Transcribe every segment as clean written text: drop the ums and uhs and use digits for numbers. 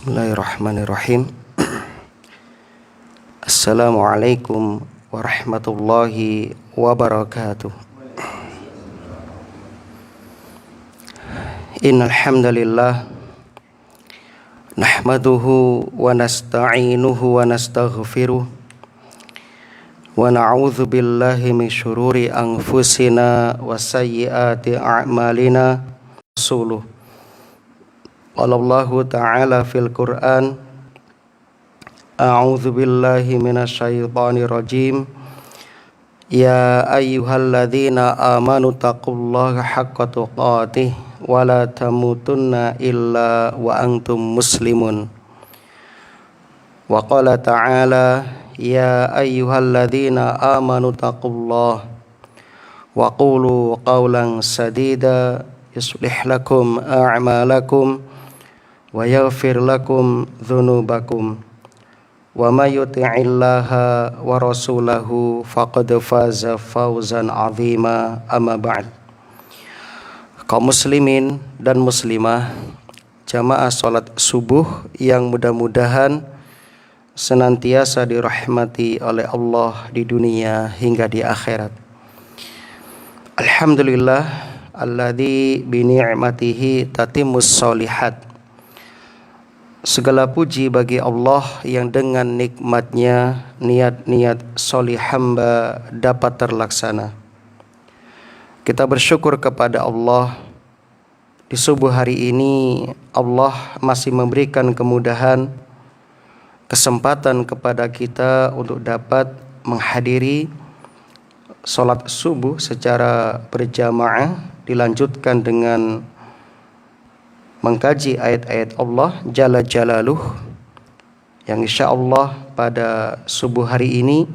Bismillahirrahmanirrahim. Assalamualaikum warahmatullahi wabarakatuh. Innal hamdalillah nahmaduhu wa nasta'inuhu wa nastaghfiruh wa na'udzu billahi min syururi anfusina wa sayyiati a'malina. Rasuluh qala Allahu ta'ala fil Qur'an a'udzu billahi minasyaitonir rajim ya ayyuhalladzina amanu taqullaha haqqa tuqatih wa la tamutunna illa wa antum muslimun. Wa qala ta'ala ya ayyuhalladzina amanu taqullaha wa qulu qawlan sadida yuslih lakum a'malakum wa yaghfir lakum dzunubakum wa may yuti'illaha wa rasulahu faqad faza fawzan 'azima. Amma ba'd. Kaum muslimin dan muslimah, jamaah salat subuh yang mudah-mudahan senantiasa dirahmati oleh Allah di dunia hingga di akhirat. Alhamdulillah alladzi bi ni'matihi tatimmus sholihat. Segala puji bagi Allah yang dengan nikmatnya niat-niat solih hamba dapat terlaksana. Kita bersyukur kepada Allah, di subuh hari ini Allah masih memberikan kemudahan, kesempatan kepada kita untuk dapat menghadiri sholat subuh secara berjamaah, dilanjutkan dengan mengkaji ayat-ayat Allah Jalla Jalaluh, yang insya Allah pada subuh hari ini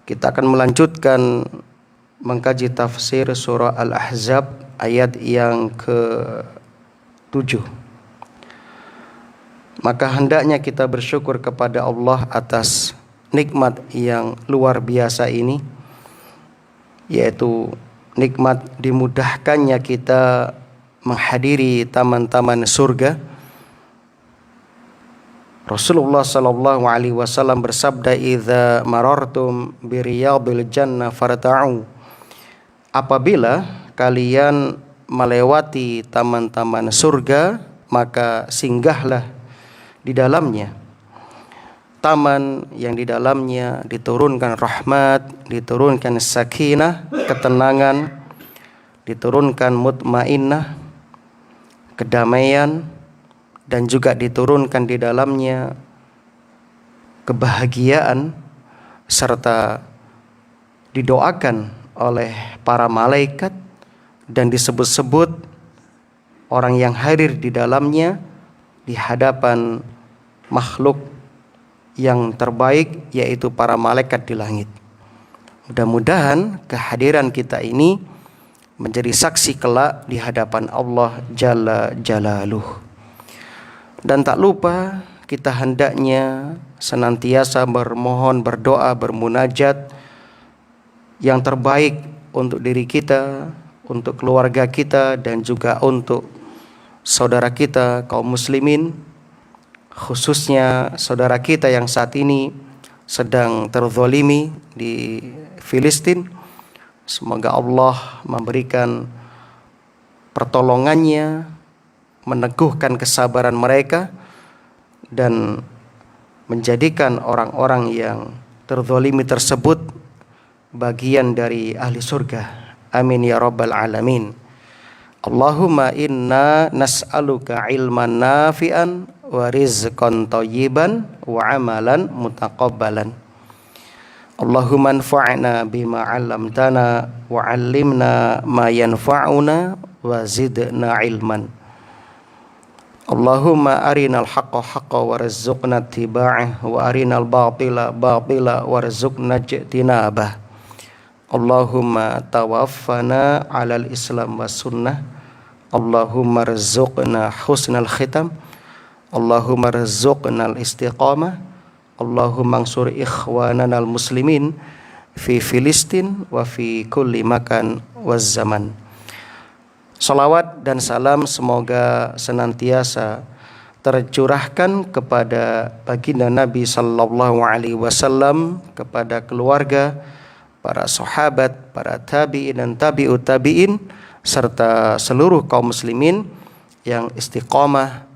kita akan melanjutkan mengkaji tafsir surah Al-Ahzab ayat yang ke-7. Maka hendaknya kita bersyukur kepada Allah atas nikmat yang luar biasa ini, yaitu nikmat dimudahkannya kita menghadiri taman-taman surga. Rasulullah sallallahu alaihi wasallam bersabda, "Idza marartum bi riyadil jannah farta'u." Apabila kalian melewati taman-taman surga, maka singgahlah di dalamnya. Taman yang di dalamnya diturunkan rahmat, diturunkan sakinah, ketenangan, diturunkan mutmainnah, kedamaian, dan juga diturunkan di dalamnya kebahagiaan, serta didoakan oleh para malaikat dan disebut-sebut orang yang hadir di dalamnya di hadapan makhluk yang terbaik, yaitu para malaikat di langit. Mudah-mudahan kehadiran kita ini menjadi saksi kelak di hadapan Allah Jalla Jalaluh. Dan tak lupa kita hendaknya senantiasa bermohon, berdoa, bermunajat yang terbaik untuk diri kita, untuk keluarga kita, dan juga untuk saudara kita kaum muslimin, khususnya saudara kita yang saat ini sedang terzalimi di Filistin. Semoga Allah memberikan pertolongannya, meneguhkan kesabaran mereka, dan menjadikan orang-orang yang terzalimi tersebut bagian dari ahli surga. Amin ya rabbal alamin. Allahumma inna nas'aluka ilman nafi'an wa rizqan thayyiban wa amalan mutaqabbalan. Allahumma anfa'na bima 'allamtana wa 'allimna ma yanfa'una wa zidna ilman. Allahumma arinal haqqa haqqan warzuqna ittiba'ah wa arinal batila batila warzuqna ijtinabah. Allahumma tawaffana 'alal islam was sunnah. Allahumma rzuqna husnal khitam. Allahumma rzuqna al istiqamah. Allahumma ansur ikhwanana al-muslimin fi Filistin wa fi kulli makan waz zaman. Salawat dan salam semoga senantiasa tercurahkan kepada baginda Nabi sallallahu alaihi wasallam, kepada keluarga, para sahabat, para tabi'in dan tabi'ut tabi'in, serta seluruh kaum muslimin yang istiqamah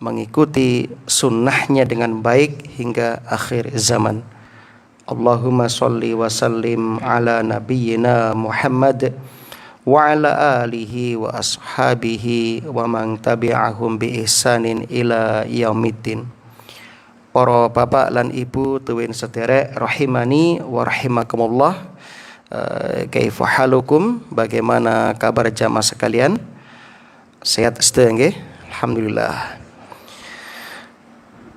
mengikuti sunnahnya dengan baik hingga akhir zaman. Allahumma salli wa sallim ala nabiyyina Muhammad wa ala alihi wa ashabihi wa man tabi'ahum bi ihsanin ila yaumiddin. Para bapak lan ibu tuwin sederek rahimani wa rahimakumullah. Kaifa halukum? Bagaimana kabar jamaah sekalian? Sehat sedaya nggih? Alhamdulillah.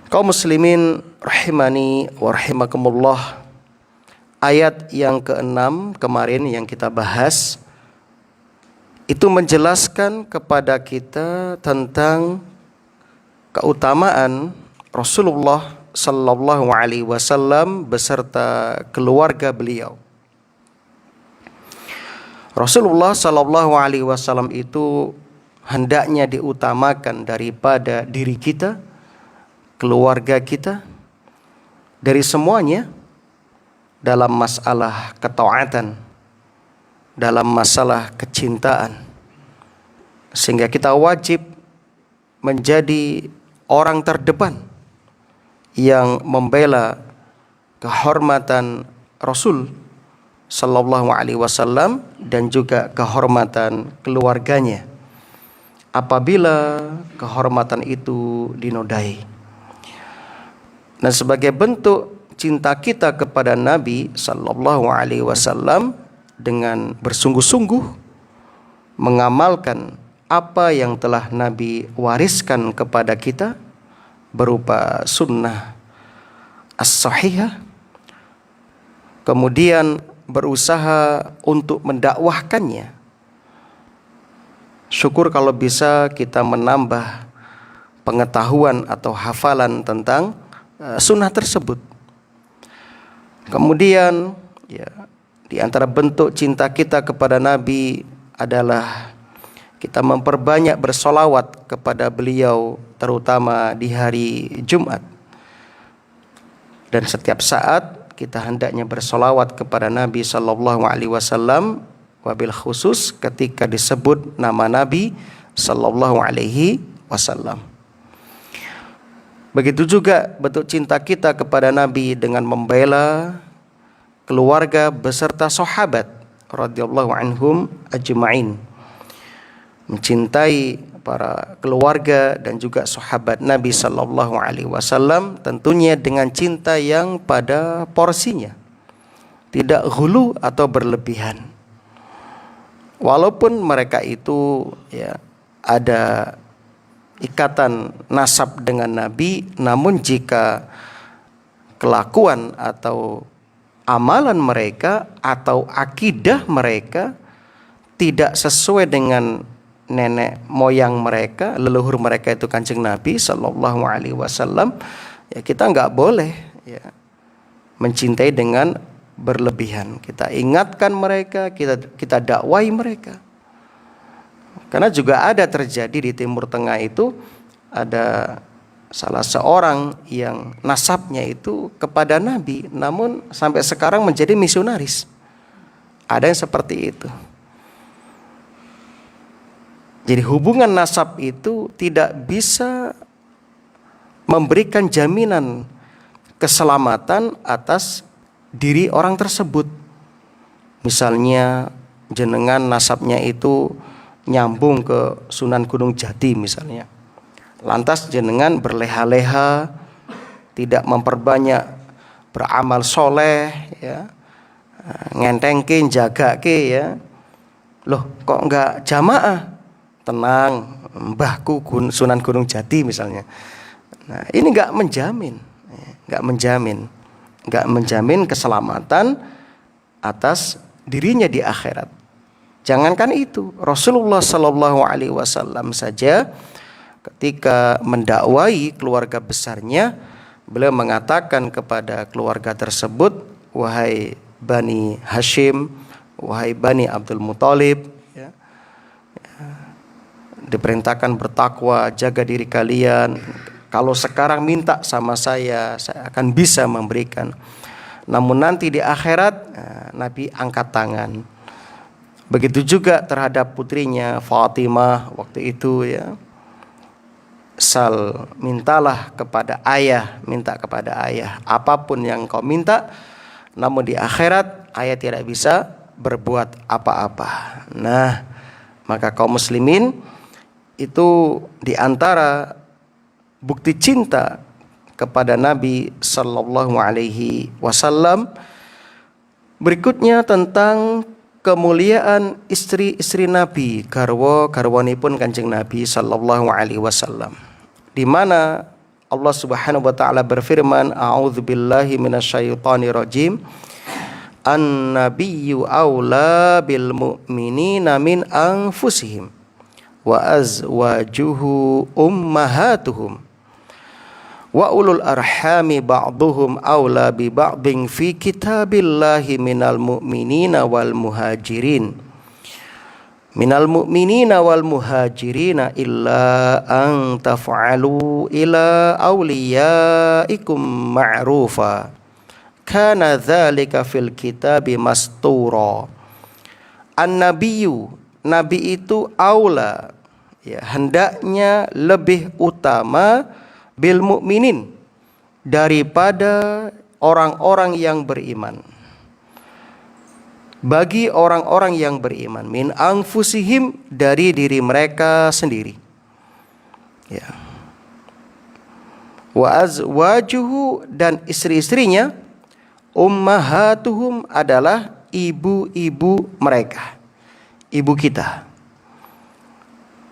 Kaum muslimin rahimani wa rahimakumullah. Ayat yang ke-6 kemarin yang kita bahas itu menjelaskan kepada kita tentang keutamaan Rasulullah sallallahu alaihi wasallam beserta keluarga beliau. Rasulullah sallallahu alaihi wasallam itu hendaknya diutamakan daripada diri kita, keluarga kita, dari semuanya dalam masalah ketaatan, dalam masalah kecintaan. Sehingga kita wajib menjadi orang terdepan yang membela kehormatan Rasul sallallahu alaihi wasallam dan juga kehormatan keluarganya apabila kehormatan itu dinodai. Dan sebagai bentuk cinta kita kepada Nabi sallallahu alaihi wasallam dengan bersungguh-sungguh mengamalkan apa yang telah Nabi wariskan kepada kita berupa sunnah as-sahihah, kemudian berusaha untuk mendakwahkannya. Syukur kalau bisa kita menambah pengetahuan atau hafalan tentang sunnah tersebut. Kemudian di antara bentuk cinta kita kepada Nabi adalah kita memperbanyak bersolawat kepada beliau, terutama di hari Jumat. Dan setiap saat kita hendaknya bersolawat kepada Nabi sallallahu alaihi wasallam, wabil khusus ketika disebut nama Nabi sallallahu alaihi wasallam. Begitu juga bentuk cinta kita kepada Nabi dengan membela keluarga beserta sahabat radhiyallahu anhum ajma'in. Mencintai para keluarga dan juga sahabat Nabi sallallahu alaihi wasallam tentunya dengan cinta yang pada porsinya, tidak ghulu atau berlebihan. Walaupun mereka itu ada ikatan nasab dengan Nabi, namun jika kelakuan atau amalan mereka atau akidah mereka tidak sesuai dengan nenek moyang mereka, leluhur mereka itu Kanjeng Nabi sallallahu alaihi wasallam, kita nggak boleh mencintai dengan berlebihan. Kita ingatkan mereka, kita dakwai mereka. Karena juga ada terjadi di Timur Tengah itu, ada salah seorang yang nasabnya itu kepada Nabi, namun sampai sekarang menjadi misionaris. Ada yang seperti itu. Jadi hubungan nasab itu tidak bisa memberikan jaminan keselamatan atas diri orang tersebut. Misalnya jenengan nasabnya itu nyambung ke Sunan Gunung Jati misalnya. Lantas jenengan berleha-leha, tidak memperbanyak beramal soleh, ngentengkin, jagake Loh, kok enggak jamaah? Tenang, mbahku Sunan Gunung Jati misalnya. Nah, ini enggak menjamin keselamatan atas dirinya di akhirat. Jangankan itu, Rasulullah sallallahu alaihi wasallam saja ketika mendakwai keluarga besarnya, beliau mengatakan kepada keluarga tersebut, wahai Bani Hashim, wahai Bani Abdul Muthalib, diperintahkan bertakwa, jaga diri kalian. Kalau sekarang minta sama saya akan bisa memberikan. Namun nanti di akhirat Nabi angkat tangan. Begitu juga terhadap putrinya Fatimah waktu itu ya. Mintalah kepada ayah, minta kepada ayah apapun yang kau minta, namun di akhirat ayah tidak bisa berbuat apa-apa. Nah, maka kaum muslimin itu di antara bukti cinta kepada Nabi sallallahu alaihi wasallam. Berikutnya tentang kemuliaan istri-istri Nabi, garwanipun Kanjeng Nabi sallallahu alaihi wasallam. Di mana Allah Subhanahu wa taala berfirman, a'udzubillahi minasyaitonir rajim. An-nabiyyu aula bil mu'minina min anfusihim wa azwajuhu ummahatuhum wa ulul arhami ba'duhum aula bi ba'din fi kitabillahi minal mu'minina wal muhajirin illa an taf'alu ila awliyaikum ma'rufa kana dzalika fil kitabi mastura. An-nabiyyu, nabi itu aula, ya, hendaknya lebih utama bil mukminin, daripada orang-orang yang beriman. Bagi orang-orang yang beriman, min anfusihim, dari diri mereka sendiri. Ya. Wa azwajuhu, dan istri-istrinya, ummahatuhum, adalah ibu-ibu mereka, ibu kita.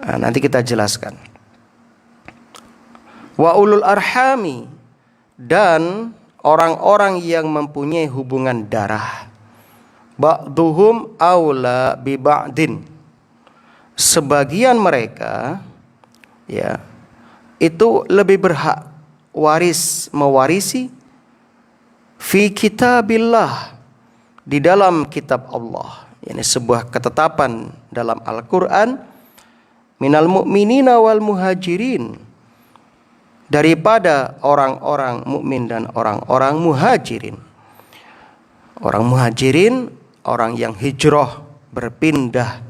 Nah, nanti kita jelaskan. Wa ulul arhami, dan orang-orang yang mempunyai hubungan darah. Ba'duhum aula bi ba'din, sebagian mereka ya itu lebih berhak mewarisi fi kitabillah, di dalam kitab Allah. Ini sebuah ketetapan dalam Al-Quran. Minal mu'minina wal muhajirin, daripada orang-orang mukmin dan orang-orang muhajirin. Orang muhajirin, orang yang hijrah, berpindah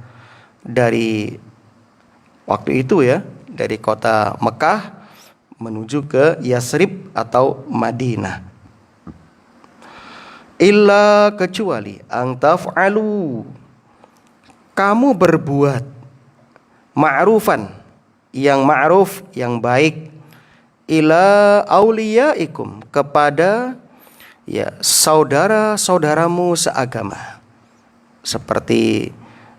dari waktu itu ya, dari kota Mekah menuju ke Yasrib atau Madinah. Illa, kecuali, ang taf'alu, kamu berbuat ma'rufan, yang ma'ruf, yang baik, ila auliyaikum, kepada ya saudara-saudaramu seagama. Seperti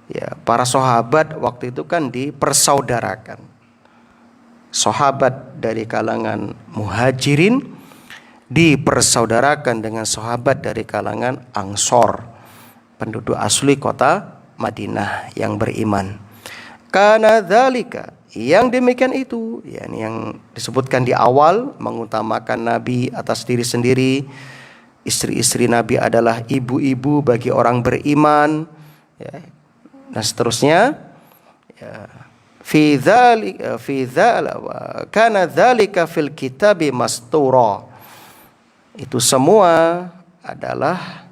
ya para sahabat waktu itu kan dipersaudarakan. Sahabat dari kalangan muhajirin dipersaudarakan dengan sahabat dari kalangan Ansor, penduduk asli kota Madinah yang beriman. Kana dzalika, yang demikian itu, yakni yang disebutkan di awal, mengutamakan Nabi atas diri sendiri. Istri-istri Nabi adalah ibu-ibu bagi orang beriman, ya, dan seterusnya. Ya. Fi dzalika kana dzalika fil kitabi mastura. Itu semua adalah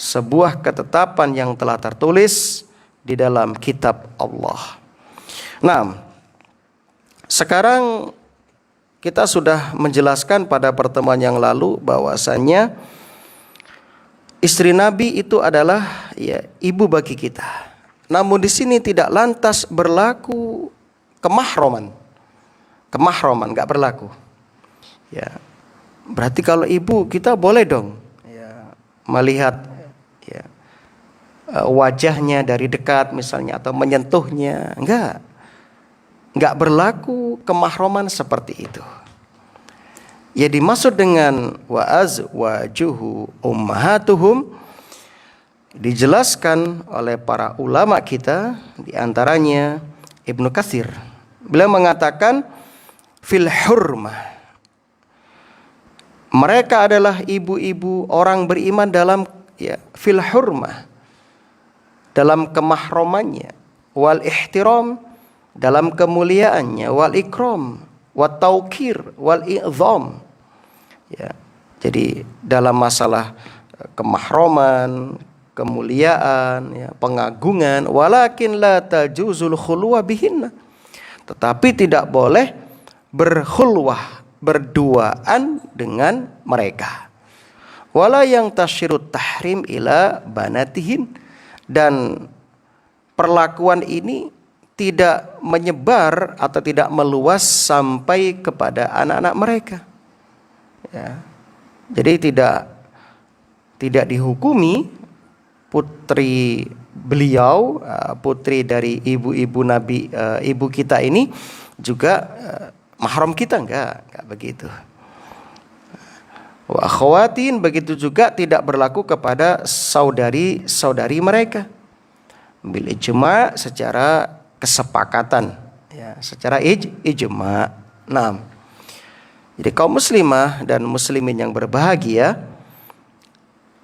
sebuah ketetapan yang telah tertulis di dalam kitab Allah. Nah, sekarang kita sudah menjelaskan pada pertemuan yang lalu bahwasannya istri Nabi itu adalah ya ibu bagi kita. Namun di sini tidak lantas berlaku kemahroman. Kemahroman enggak berlaku. Ya. Berarti kalau ibu kita boleh dong ya melihat ya wajahnya dari dekat misalnya atau menyentuhnya. Enggak berlaku kemahroman seperti itu. Ya dimaksud dengan wa azwajuhu ummahatuhum, dijelaskan oleh para ulama kita, di antaranya Ibnu Katsir. Beliau mengatakan fil hurmah, mereka adalah ibu-ibu orang beriman dalam ya fil hurmah, dalam kemahromannya, wal ihtiram, dalam kemuliaannya, wal ikram, wat taukir, wal i'zam. Ya. Jadi dalam masalah kemahroman, kemuliaan, ya, pengagungan, walakin la tajuzul khulwa bihinna. Tetapi tidak boleh berkhulwah, berduaan dengan mereka. Wala yang tasyirut tahrim ila banatihin, dan perlakuan ini tidak menyebar atau tidak meluas sampai kepada anak-anak mereka. Ya. Jadi tidak dihukumi putri beliau, putri dari ibu-ibu Nabi, ibu kita ini juga mahram kita, enggak begitu. Wa akhawatin, begitu juga tidak berlaku kepada saudari-saudari mereka. Bil ijma', secara kesepakatan, ya, secara ijma'. Nah, jadi kaum muslimah dan muslimin yang berbahagia,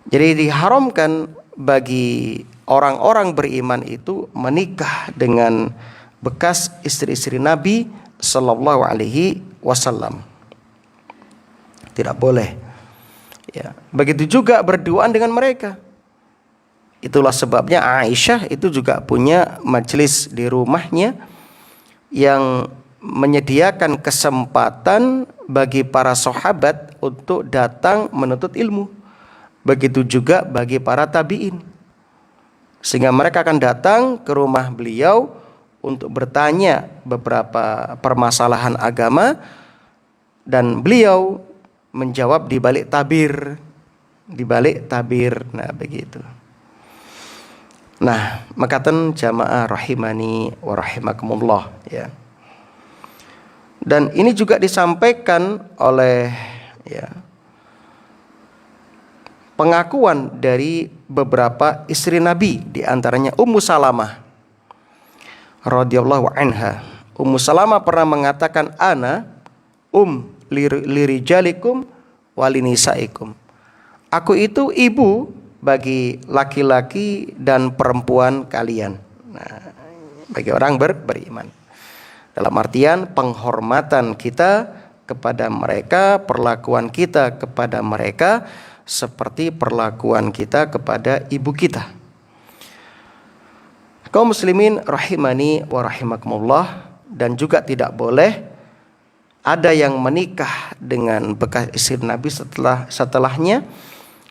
jadi diharamkan bagi orang-orang beriman itu menikah dengan bekas istri-istri Nabi sallallahu alaihi wasallam. Tidak boleh. Ya, begitu juga berduaan dengan mereka. Itulah sebabnya Aisyah itu juga punya majelis di rumahnya yang menyediakan kesempatan bagi para sahabat untuk datang menuntut ilmu. Begitu juga bagi para tabi'in. Sehingga mereka akan datang ke rumah beliau untuk bertanya beberapa permasalahan agama, dan beliau menjawab di balik tabir, Nah, begitu. Nah, makaten jamaah rahimani wa rahimakumullah, ya. Dan ini juga disampaikan oleh, ya, pengakuan dari beberapa istri Nabi, di antaranya Ummu Salamah radhiyallahu anha. Ummu Salamah pernah mengatakan, ana lirijalikum walinisaikum. Aku itu ibu bagi laki-laki dan perempuan kalian. Nah, bagi orang beriman. Dalam artian penghormatan kita kepada mereka, perlakuan kita kepada mereka seperti perlakuan kita kepada ibu kita. Kaum muslimin rahimani wa rahimakumullah, dan juga tidak boleh ada yang menikah dengan bekas istri Nabi setelahnya.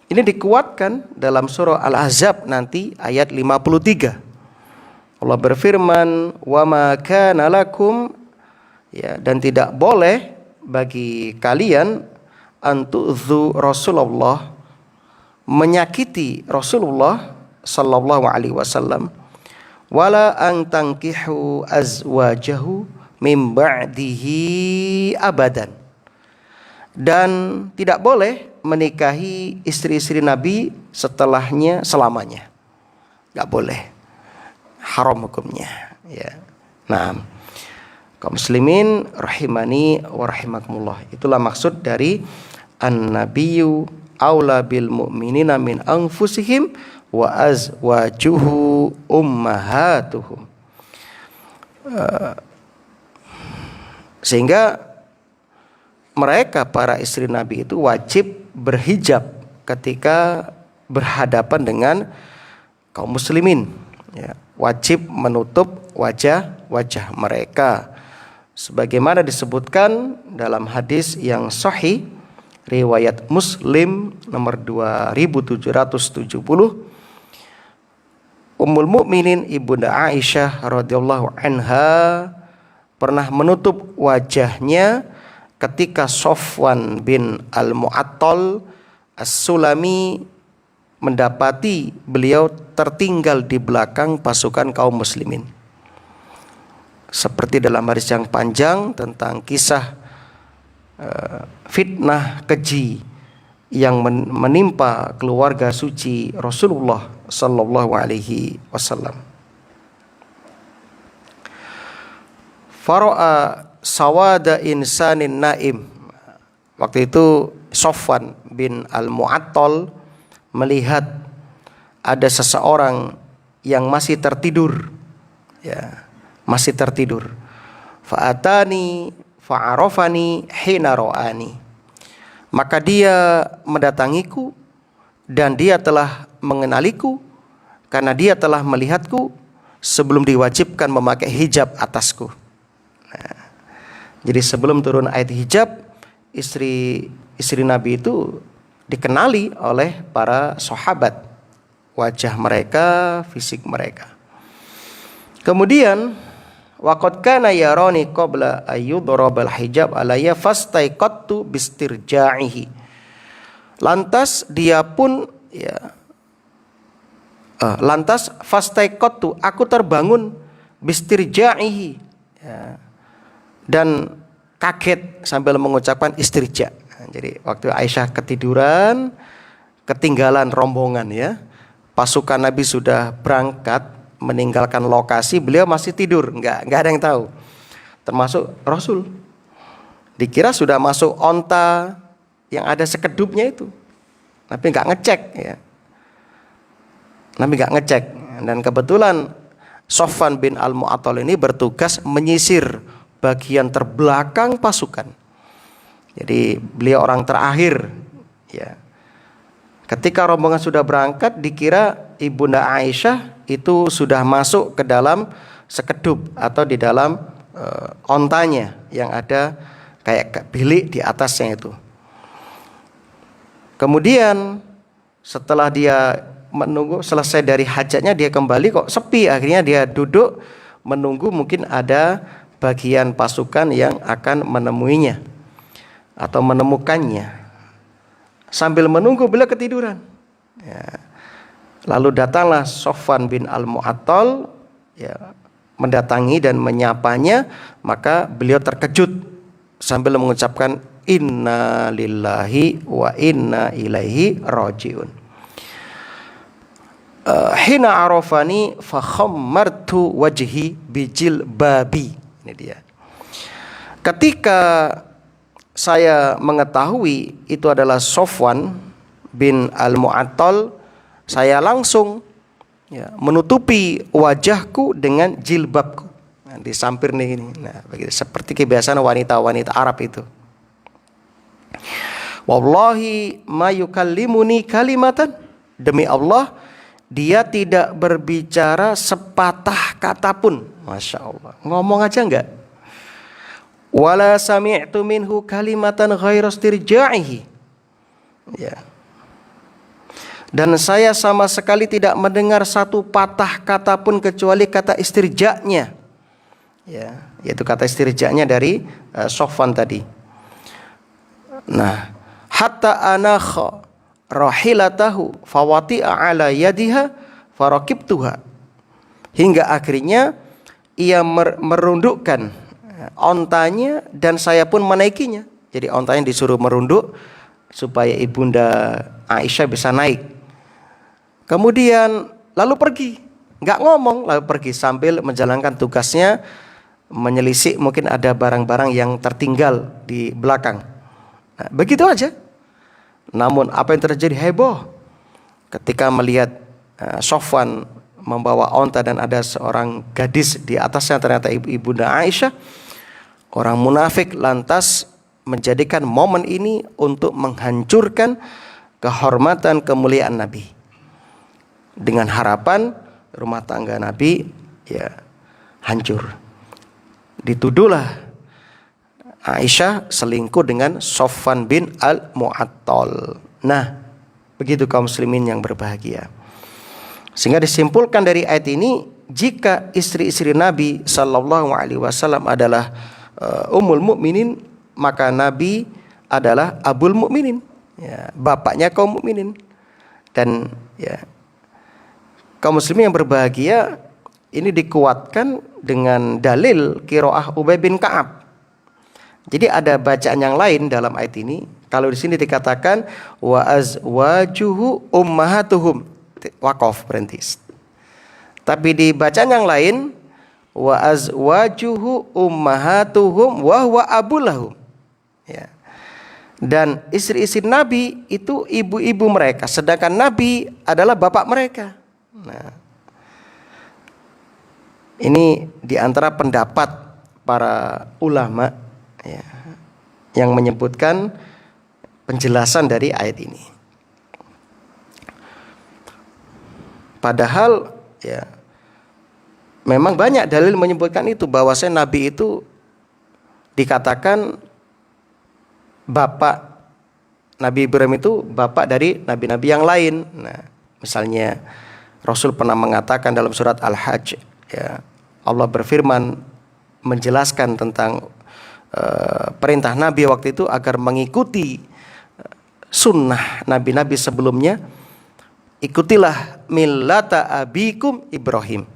Ini dikuatkan dalam surah Al-Ahzab nanti ayat 53. Allah berfirman, "Wa ma kana lakum", ya, dan tidak boleh bagi kalian antu'dzu Rasulullah, menyakiti Rasulullah sallallahu alaihi wasallam, wala an tankihu azwajahu min ba'dihi abadan, dan tidak boleh menikahi istri-istri Nabi setelahnya selamanya. Enggak boleh. Haram hukumnya, ya. Nah, kaum muslimin rahimani wa rahimakumullah, itulah maksud dari an-nabiyyu aula bil mu'minina min anfusihim wa azwajuhu ummahatuhum. Sehingga mereka para istri Nabi itu wajib berhijab ketika berhadapan dengan kaum muslimin, ya, wajib menutup wajah mereka, sebagaimana disebutkan dalam hadis yang sahih riwayat Muslim nomor 2770. Ummul Mukminin Ibunda Aisyah radhiyallahu anha pernah menutup wajahnya ketika Sofwan bin Al-Mu'attal As-Sulami mendapati beliau tertinggal di belakang pasukan kaum muslimin. Seperti dalam hadis yang panjang tentang kisah fitnah keji yang menimpa keluarga suci Rasulullah sallallahu alaihi wasallam. Fara'a sawada insanin naim. Waktu itu Sofwan bin Al-Mu'attal melihat ada seseorang yang masih tertidur, ya, masih tertidur. Fa'atani fa'arafani hina ra'ani. Maka dia mendatangiku dan dia telah mengenaliku karena dia telah melihatku sebelum diwajibkan memakai hijab atasku. Nah, jadi sebelum turun ayat hijab, istri Nabi itu dikenali oleh para sahabat, wajah mereka, fisik mereka. Kemudian waqad kana yarani qabla ayyudrabal hijab alayya fastaiqattu bistirja'ihi. Lantas dia pun lantas fastaiqattu, aku terbangun bistirja'ihi, dan kaget sambil mengucapkan istirja. Jadi waktu Aisyah ketiduran, ketinggalan rombongan ya. Pasukan Nabi sudah berangkat meninggalkan lokasi, beliau masih tidur, enggak ada yang tahu. Termasuk Rasul. Dikira sudah masuk onta yang ada sekedupnya itu. Nabi enggak ngecek ya. Nabi enggak ngecek, dan kebetulan Sofwan bin Al-Mu'attal ini bertugas menyisir bagian terbelakang pasukan. Jadi beliau orang terakhir ya. Ketika rombongan sudah berangkat, dikira Ibunda Aisyah itu sudah masuk ke dalam sekedup atau di dalam ontanya yang ada kayak bilik di atasnya itu. Kemudian setelah dia menunggu selesai dari hajatnya, dia kembali kok sepi. Akhirnya dia duduk menunggu mungkin ada bagian pasukan yang akan menemuinya atau menemukannya. Sambil menunggu beliau ketiduran ya. Lalu datanglah Sofwan bin Al-Mu'attal ya, mendatangi dan menyapanya. Maka beliau terkejut sambil mengucapkan inna lillahi wa inna ilaihi rajiun. Hina arafani fa khammartu wajhi bijil babi. Ini dia. Ketika saya mengetahui itu adalah Sofwan bin Al-Mu'attal, saya langsung ya, menutupi wajahku dengan jilbabku. Nah, disampir nih ini. Nah, begitu seperti kebiasaan wanita-wanita Arab itu. Wallahi ma yukallimuni kalimatan, demi Allah dia tidak berbicara sepatah kata pun. Masya Allah, ngomong aja enggak. Wala sami'tu minhu kalimatan ghaira istirja'ihi. Ya. Dan saya sama sekali tidak mendengar satu patah kata pun kecuali kata istirja'nya. Ya, yaitu kata istirja'nya dari Sofwan tadi. Nah, hatta anakha rahilatahu fawati'a ala yadiha farakibtuha. Hingga akhirnya ia merundukkan ontanya dan saya pun menaikinya. Jadi ontanya disuruh merunduk supaya Ibunda Aisyah bisa naik. Kemudian lalu pergi, nggak ngomong, lalu pergi sambil menjalankan tugasnya menyelisik mungkin ada barang-barang yang tertinggal di belakang. Nah, begitu aja. Namun apa yang terjadi heboh ketika melihat Sofwan membawa onta dan ada seorang gadis di atasnya, ternyata Ibunda Aisyah. Orang munafik lantas menjadikan momen ini untuk menghancurkan kehormatan kemuliaan Nabi, dengan harapan rumah tangga Nabi ya hancur. Dituduhlah Aisyah selingkuh dengan Sofwan bin Al-Mu'attal. Nah, begitu kaum muslimin yang berbahagia. Sehingga disimpulkan dari ayat ini, jika istri-istri Nabi sallallahu alaihi wasallam adalah ummul mukminin, maka Nabi adalah abul mukminin, ya, bapaknya kaum mukminin. Dan ya, kaum muslimin yang berbahagia ini dikuatkan dengan dalil qiraah Ubay bin Ka'ab. Jadi ada bacaan yang lain dalam ayat ini. Kalau di sini dikatakan wa azwajuhu ummahatuhum, waqaf berhenti. Tapi di bacaan yang lain wa azwajuhu ummahatuhum wa huwa abulahum. Ya. Dan istri-istri Nabi itu ibu-ibu mereka, sedangkan Nabi adalah bapak mereka. Nah, Ini di antara pendapat para ulama ya, yang menyebutkan penjelasan dari ayat ini. Padahal ya memang banyak dalil menyebutkan itu, bahwasanya Nabi itu dikatakan bapak, Nabi Ibrahim itu bapak dari nabi-nabi yang lain. Nah, misalnya Rasul pernah mengatakan dalam surat Al-Hajj, ya, Allah berfirman menjelaskan tentang perintah Nabi waktu itu agar mengikuti sunnah nabi-nabi sebelumnya. Ikutilah millata abikum Ibrahim.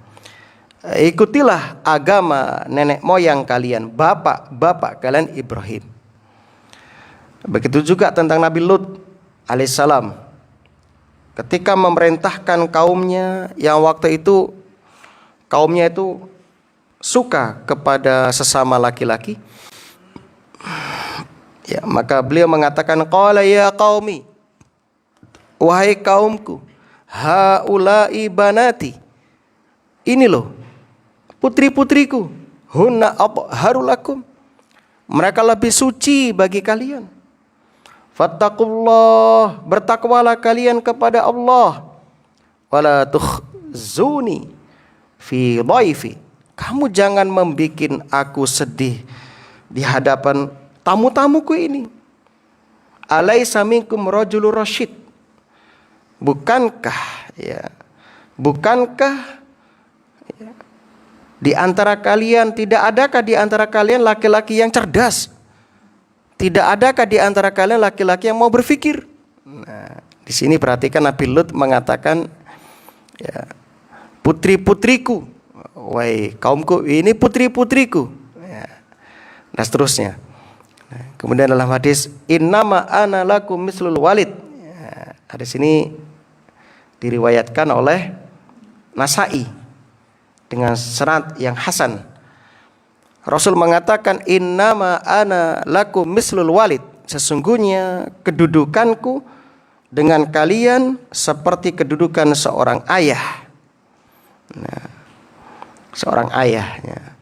Ikutilah agama nenek moyang kalian, bapak kalian Ibrahim. Begitu juga tentang Nabi Lut alaihissalam, ketika memerintahkan kaumnya yang waktu itu kaumnya itu suka kepada sesama laki-laki, ya, maka beliau mengatakan, qala ya qaumi, wahai kaumku, haula'i banati, ini loh putri-putriku, hunna harulakum, mereka lebih suci bagi kalian. Fattaqullah, bertakwalah kalian kepada Allah. Wala tukhzuni fi dhaifi, kamu jangan membikin aku sedih di hadapan tamu-tamuku ini. Alaisa minkum rajulur rasyid, bukankah ya, di antara kalian, tidak adakah di antara kalian laki-laki yang cerdas? Tidak adakah di antara kalian laki-laki yang mau berfikir? Nah, di sini perhatikan Nabi Lut mengatakan, ya, putri-putriku, wahai kaumku, ini putri-putriku, ya, dan seterusnya. Nah, kemudian dalam hadis, innama ana lakum mislul walid, ya, hadis ini diriwayatkan oleh Nasai dengan sanad yang hasan. Rasul mengatakan, innama ana lakum mislul walid, sesungguhnya kedudukanku dengan kalian seperti kedudukan seorang ayah. Nah, seorang ayahnya.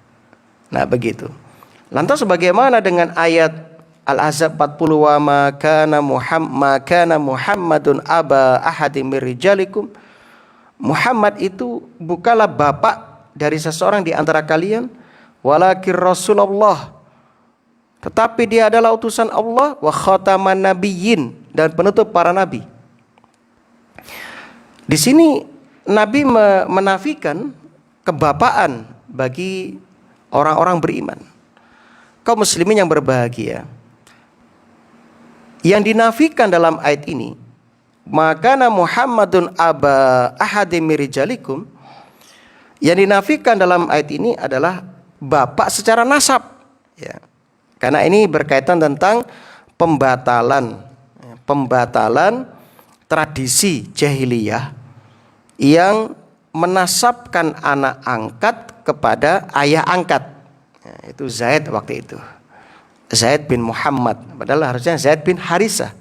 Nah, begitu. Lantas bagaimana dengan ayat Al-Ahzab 40, wa ma kana Muhammadun aba ahadim mir rijalikum, Muhammad itu bukanlah bapak dari seseorang di antara kalian, walakin Rasulullah, tetapi dia adalah utusan Allah, wa khataman nabiyyin, dan penutup para nabi. Di sini Nabi menafikan kebapaan bagi orang-orang beriman. Kaum muslimin yang berbahagia, yang dinafikan dalam ayat ini, maka Muhammadun aba ahadim mir rijalikum, yang dinafikan dalam ayat ini adalah bapak secara nasab, ya. Karena ini berkaitan tentang pembatalan tradisi jahiliyah yang menasabkan anak angkat kepada ayah angkat, ya, itu Zaid waktu itu, Zaid bin Muhammad, padahal harusnya Zaid bin Harisah.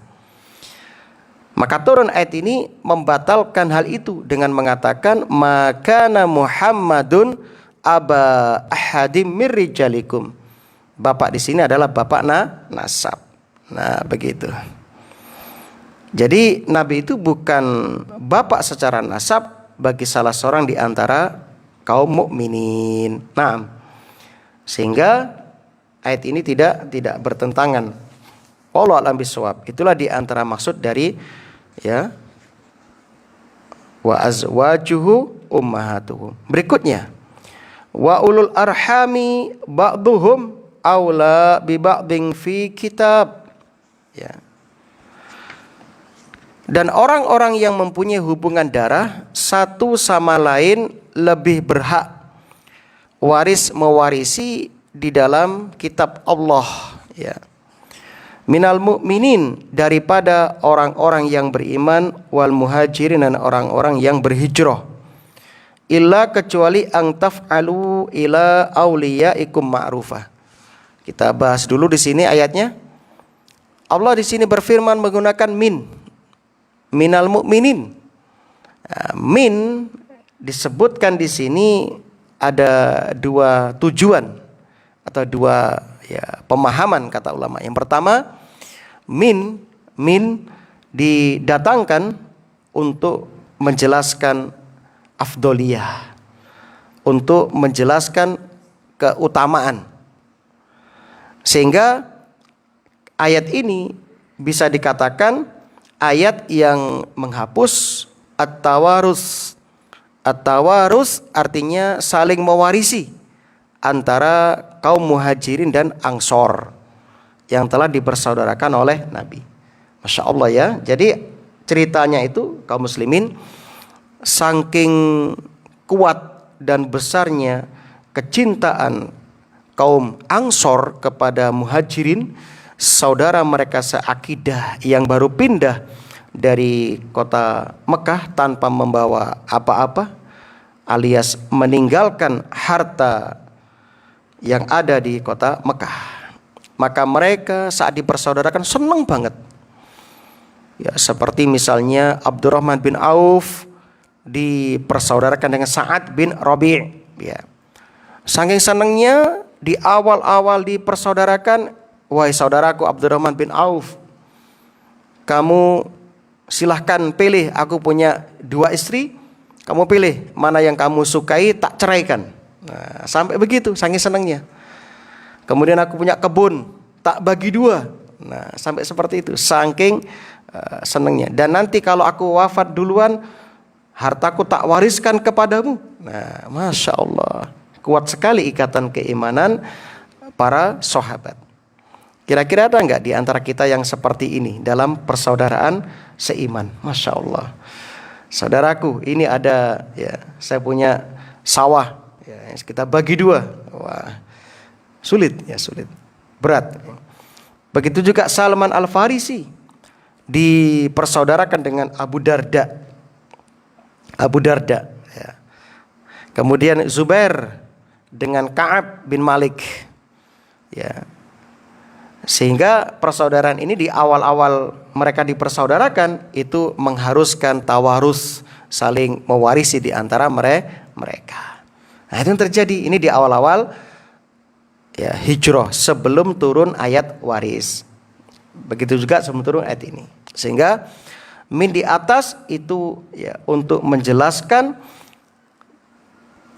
Maka turun ayat ini membatalkan hal itu dengan mengatakan, maka Muhammadun aba ahadim mir rijalikum, bapak di sini adalah bapak nasab. Nah, begitu. Jadi Nabi itu bukan bapak secara nasab bagi salah seorang di antara kaum mukminin. Nah, sehingga ayat ini tidak bertentangan. Wallahu a'lam bishawab. Itulah di antara maksud dari, ya, wa azwajuhu ummahatuhum. Berikutnya, wa ulul arhami ba'duhum aula bi ba'din fi kitab, ya. Dan orang-orang yang mempunyai hubungan darah satu sama lain lebih berhak mewarisi di dalam kitab Allah, ya. Minal mu'minin, daripada orang-orang yang beriman, wal muhajirin, dan orang-orang yang berhijrah, illa kecuali ang taf'alu ila auliyaikum ma'rufah. Kita bahas dulu di sini ayatnya. Allah di sini berfirman menggunakan minal mu'minin. Min disebutkan di sini ada dua tujuan atau dua pemahaman kata ulama. Yang pertama, min didatangkan untuk menjelaskan afdoliyah, untuk menjelaskan keutamaan. Sehingga ayat ini bisa dikatakan ayat yang menghapus at-tawarus. At-tawarus artinya saling mewarisi antara kaum muhajirin dan ansor yang telah dipersaudarakan oleh Nabi. Masya Allah ya. Jadi ceritanya itu kaum muslimin saking kuat dan besarnya kecintaan kaum ansor kepada muhajirin, saudara mereka seakidah yang baru pindah dari kota Mekah tanpa membawa apa-apa, alias meninggalkan harta yang ada di kota Mekah. Maka mereka saat dipersaudarakan senang banget. Ya, seperti misalnya Abdurrahman bin Auf dipersaudarakan dengan Sa'ad bin Rabi'. Ya. Saking senangnya di awal-awal dipersaudarakan, wahai saudaraku Abdurrahman bin Auf, kamu silahkan pilih, aku punya 2 istri, kamu pilih mana yang kamu sukai, tak ceraikan. Nah, sampai begitu, saking senangnya. Kemudian aku punya kebun, tak bagi 2. Nah, sampai seperti itu, saking senangnya. Dan nanti kalau aku wafat duluan, hartaku tak wariskan kepadamu. Nah, Masya Allah, kuat sekali ikatan keimanan para sahabat. Kira-kira ada enggak di antara kita yang seperti ini dalam persaudaraan seiman? Masya Allah. Saudaraku, ini ada saya punya sawah, kita bagi 2. Wah, sulit, berat. Begitu juga Salman Al-Farisi dipersaudarakan dengan Abu Darda. Ya. Kemudian Zubair dengan Ka'ab bin Malik. Ya. Sehingga persaudaraan ini di awal-awal mereka dipersaudarakan itu mengharuskan tawarus, saling mewarisi di antara mereka. Nah, itu yang terjadi ini di awal-awal hijrah sebelum turun ayat waris. Begitu juga sebelum turun ayat ini. Sehingga min di atas itu untuk menjelaskan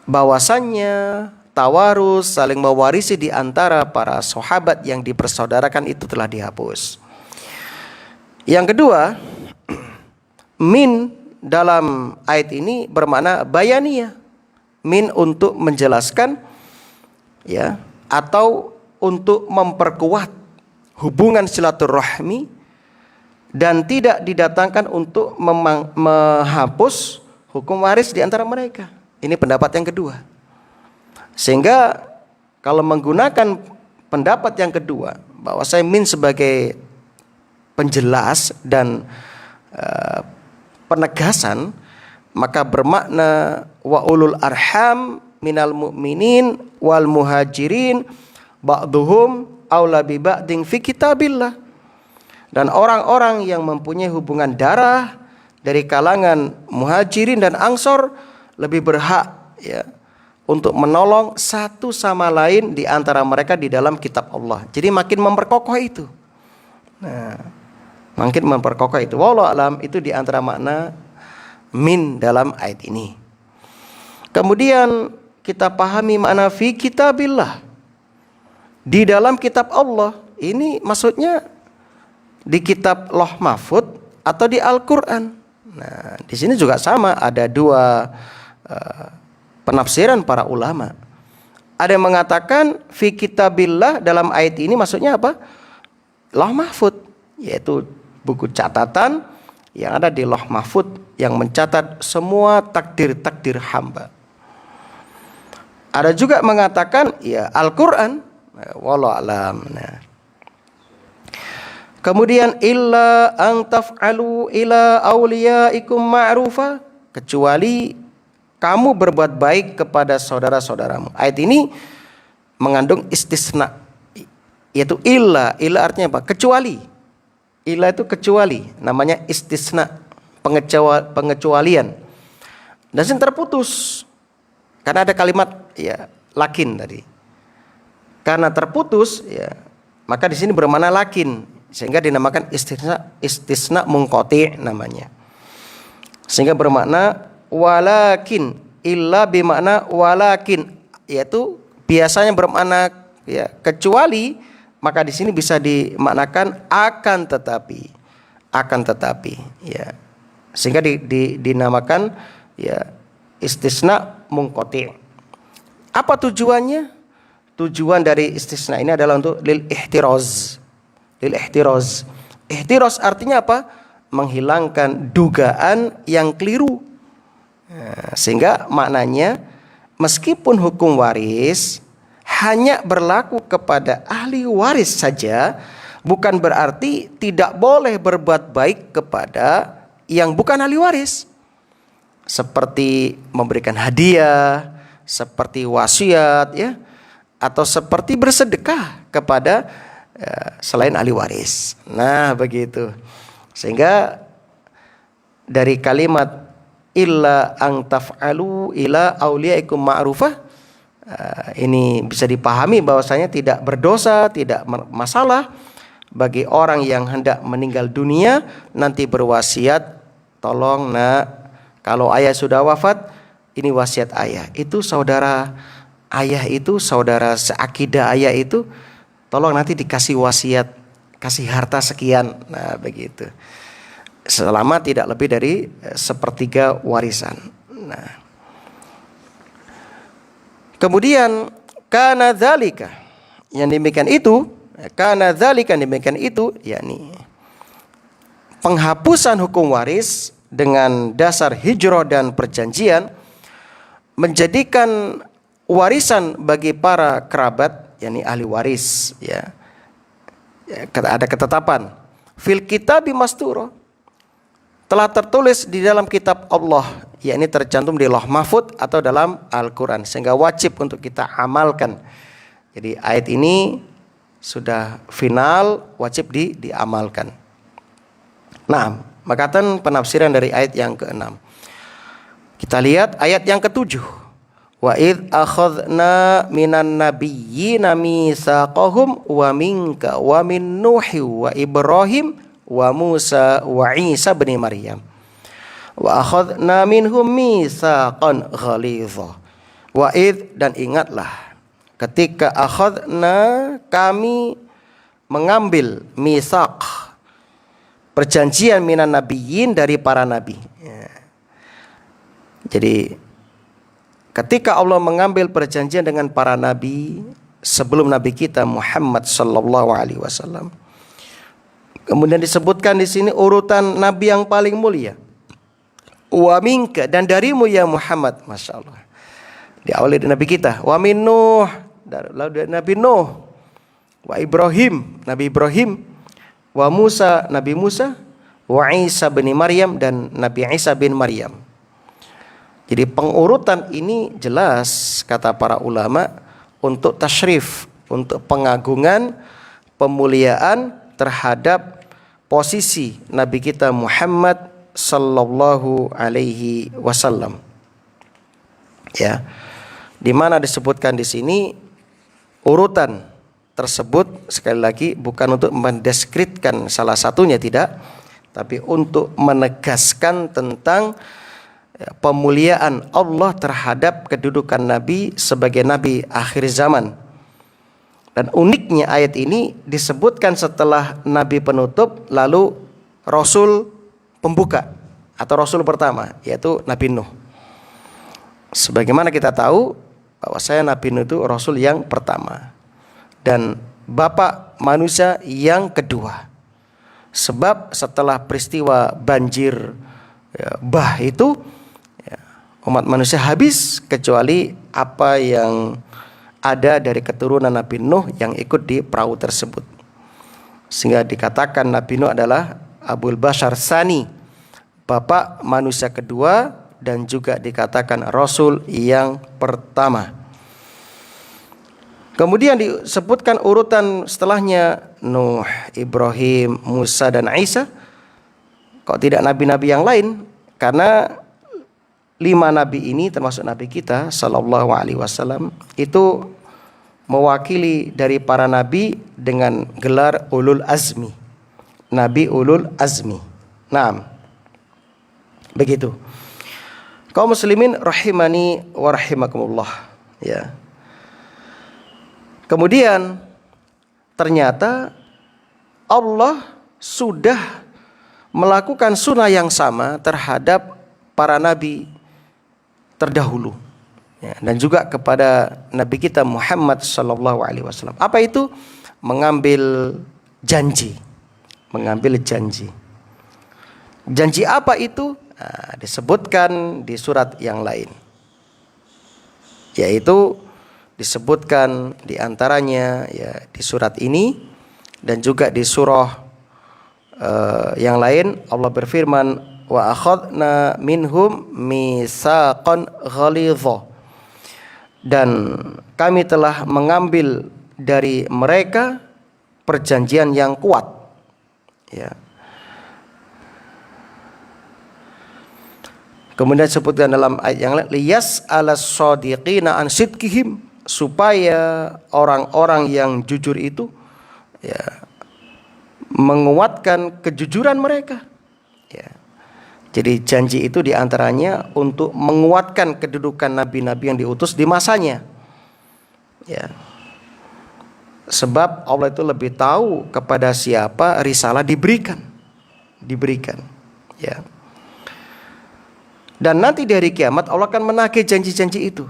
bahwasannya tawarus, saling mewarisi di antara para sahabat yang dipersaudarakan itu telah dihapus. Yang kedua, min dalam ayat ini bermakna bayaniyah. Min untuk menjelaskan atau untuk memperkuat hubungan silaturahmi dan tidak didatangkan untuk menghapus hukum waris di antara mereka. Ini pendapat yang kedua. Sehingga kalau menggunakan pendapat yang kedua, bahwa saya min sebagai penjelas dan penegasan, maka bermakna wa ulul arham minal mu'minin wal muhajirin ba'duhum aula bi ba'din fi kitabillah. Dan orang-orang yang mempunyai hubungan darah dari kalangan muhajirin dan ansor lebih berhak untuk menolong satu sama lain di antara mereka di dalam kitab Allah. Jadi makin memperkokoh itu. Nah, makin memperkokoh itu. Wallahu alam, itu di antara makna min dalam ayat ini. Kemudian kita pahami makna fi kitabillah. Di dalam kitab Allah, ini maksudnya di kitab Lauh Mahfud atau di Al-Qur'an. Nah, di sini juga sama, ada 2 penafsiran para ulama. Ada yang mengatakan fi kitabillah dalam ayat ini maksudnya apa? Lauh Mahfud, yaitu buku catatan yang ada di Lauh Mahfud yang mencatat semua takdir-takdir hamba. Ada juga mengatakan Al-Qur'an, wallahu alam. Nah. Kemudian illa an taf'alu ila awliyaikum ma'rufa, kecuali kamu berbuat baik kepada saudara-saudaramu. Ayat ini mengandung istisna, yaitu illa. Illa artinya apa? Kecuali. Illa itu kecuali, namanya istisna, pengecualian. Dan sini terputus karena ada kalimat ya lakin tadi. Karena terputus ya, maka di sini bermakna lakin sehingga dinamakan istisna munqati namanya. Sehingga bermakna walakin, illa bermakna walakin, yaitu biasanya bermakna ya kecuali, maka di sini bisa dimaknakan akan tetapi ya. Sehingga dinamakan ya istisna munqati. Apa tujuannya? Tujuan dari istisna ini adalah untuk lil ihtiraz. Ihtiraz artinya apa? Menghilangkan dugaan yang keliru. Nah, sehingga maknanya meskipun hukum waris hanya berlaku kepada ahli waris saja, bukan berarti tidak boleh berbuat baik kepada yang bukan ahli waris. Seperti memberikan hadiah, seperti wasiat ya, atau seperti bersedekah kepada selain ahli waris. Nah, begitu. Sehingga dari kalimat illa ang taf'alu ila auliyaikum ma'rufah, ini bisa dipahami bahwasanya tidak berdosa, tidak masalah bagi orang yang hendak meninggal dunia nanti berwasiat, tolong nak, kalau ayah sudah wafat, ini wasiat ayah. Itu saudara ayah itu, saudara seakidah ayah itu, tolong nanti dikasih wasiat, kasih harta sekian. Nah, begitu. Selama tidak lebih dari sepertiga warisan. Nah, kemudian kana dzalika, yang demikian itu, yakni penghapusan hukum waris dengan dasar hijrah dan perjanjian menjadikan warisan bagi para kerabat, yakni ahli waris ya. Ada ketetapan fil kitabi masturo, telah tertulis di dalam kitab Allah, yakni tercantum di Lauh Mahfuz atau dalam Al-Quran, sehingga wajib untuk kita amalkan. Jadi ayat ini sudah final, wajib diamalkan. Nah, makatan penafsiran dari ayat yang ke-6. Kita lihat ayat yang ke-7. Wa id akhadna minan nabiyyina mitsaqahum wa minka wa min Nuhi wa Ibrahim wa Musa wa Isa bin Maryam wa akhadna minhum mitsaqan ghalidha. Wa id, dan ingatlah ketika akhadna, kami mengambil mitsaq, perjanjian minan nabiyyin, dari para nabi ya. Jadi ketika Allah mengambil perjanjian dengan para nabi sebelum nabi kita Muhammad sallallahu alaihi wasallam, kemudian disebutkan di sini urutan nabi yang paling mulia. Wa minka, dan darimu ya Muhammad, Masya Allah. Diawali dari nabi kita. Wa min Nuh, dari nabi Nuh. Wa Ibrahim, nabi Ibrahim. Wa Musa, nabi Musa. Wa Isa bin Maryam, dan nabi Isa bin Maryam. Jadi pengurutan ini jelas kata para ulama untuk tasyrif, untuk pengagungan, pemuliaan terhadap posisi Nabi kita Muhammad sallallahu alaihi wasallam. Ya. Di mana disebutkan di sini urutan tersebut, sekali lagi bukan untuk mendeskripsikan salah satunya, tidak, tapi untuk menegaskan tentang pemuliaan Allah terhadap kedudukan Nabi sebagai Nabi akhir zaman. Dan uniknya ayat ini disebutkan setelah Nabi penutup, lalu Rasul pembuka atau Rasul pertama, yaitu Nabi Nuh. Sebagaimana kita tahu bahwa Nabi Nuh itu Rasul yang pertama dan bapak manusia yang kedua. Sebab setelah peristiwa banjir bah itu, umat manusia habis kecuali apa yang ada dari keturunan Nabi Nuh yang ikut di perahu tersebut. Sehingga dikatakan Nabi Nuh adalah Abul Bashar Tsani, bapak manusia kedua, dan juga dikatakan Rasul yang pertama. Kemudian disebutkan urutan setelahnya Nuh, Ibrahim, Musa, dan Isa. Kok tidak nabi-nabi yang lain? Karena 5 nabi ini termasuk nabi kita sallallahu alaihi wasallam itu mewakili dari para nabi dengan gelar ulul azmi. Nabi ulul azmi. Naam. Begitu. Kaum muslimin rahimani wa rahimakumullah, ya. Kemudian ternyata Allah sudah melakukan sunnah yang sama terhadap para nabi terdahulu, ya, dan juga kepada nabi kita Muhammad sallallahu alaihi wasallam. Apa itu? Mengambil janji. Mengambil janji. Janji apa itu? Nah, disebutkan di surat yang lain. Yaitu disebutkan di antaranya ya di surat ini dan juga di surah yang lain. Allah berfirman, wa akhadna minhum mitsaqan ghalidha, dan kami telah mengambil dari mereka perjanjian yang kuat, ya. Kemudian disebutkan dalam ayat yang lain, liyas alas shadiqina an sidqihim, supaya orang-orang yang jujur itu ya menguatkan kejujuran mereka, ya. Jadi janji itu diantaranya untuk menguatkan kedudukan nabi-nabi yang diutus di masanya, ya. Sebab Allah itu lebih tahu kepada siapa risalah diberikan, ya. Dan nanti di hari kiamat Allah akan menagih janji-janji itu,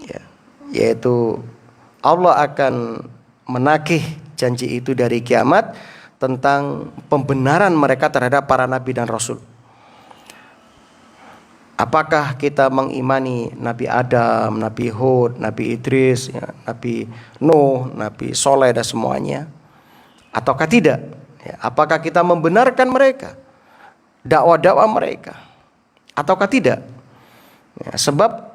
ya. Yaitu Allah akan menagih janji itu dari kiamat tentang pembenaran mereka terhadap para nabi dan rasul. Apakah kita mengimani Nabi Adam, Nabi Hud, Nabi Idris, ya, Nabi Nuh, Nabi Soleh dan semuanya, ataukah tidak? Ya, apakah kita membenarkan mereka, dakwah-dakwah mereka, ataukah tidak? Ya, sebab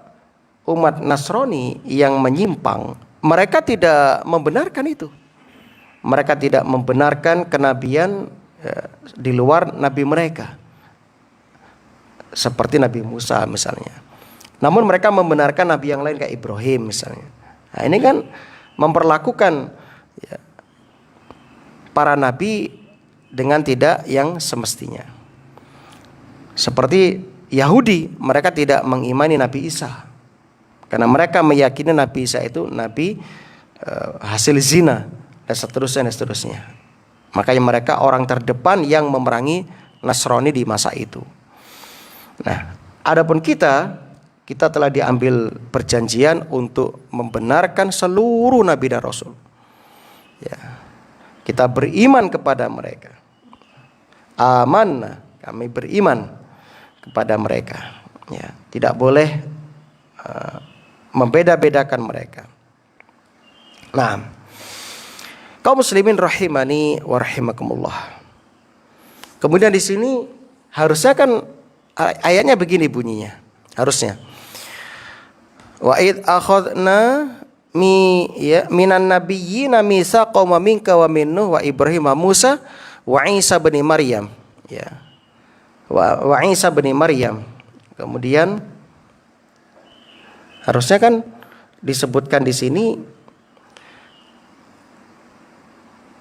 umat Nasrani yang menyimpang, mereka tidak membenarkan itu. Mereka tidak membenarkan kenabian ya, di luar nabi mereka, seperti Nabi Musa misalnya. Namun mereka membenarkan nabi yang lain kayak Ibrahim misalnya. Nah, ini kan memperlakukan ya, para nabi dengan tidak yang semestinya. Seperti Yahudi, mereka tidak mengimani Nabi Isa, karena mereka meyakini Nabi Isa itu nabi hasil zina dan seterusnya. Makanya mereka orang terdepan yang memerangi Nasrani di masa itu. Nah, adapun kita telah diambil perjanjian untuk membenarkan seluruh nabi dan rasul. Ya. Kita beriman kepada mereka. Amanna, kami beriman kepada mereka. Ya, tidak boleh membeda-bedakan mereka. Nah, kaum muslimin rahimani wa rahimakumullah. Kemudian di sini harusnya kan ayatnya begini bunyinya, harusnya. Wa id akhadna minan nabiyyina mitsaqan wa minka wa min Nuh wa Ibrahim wa Musa wa Isa bin Maryam, ya. Wa Isa bin Maryam. Kemudian harusnya kan disebutkan di sini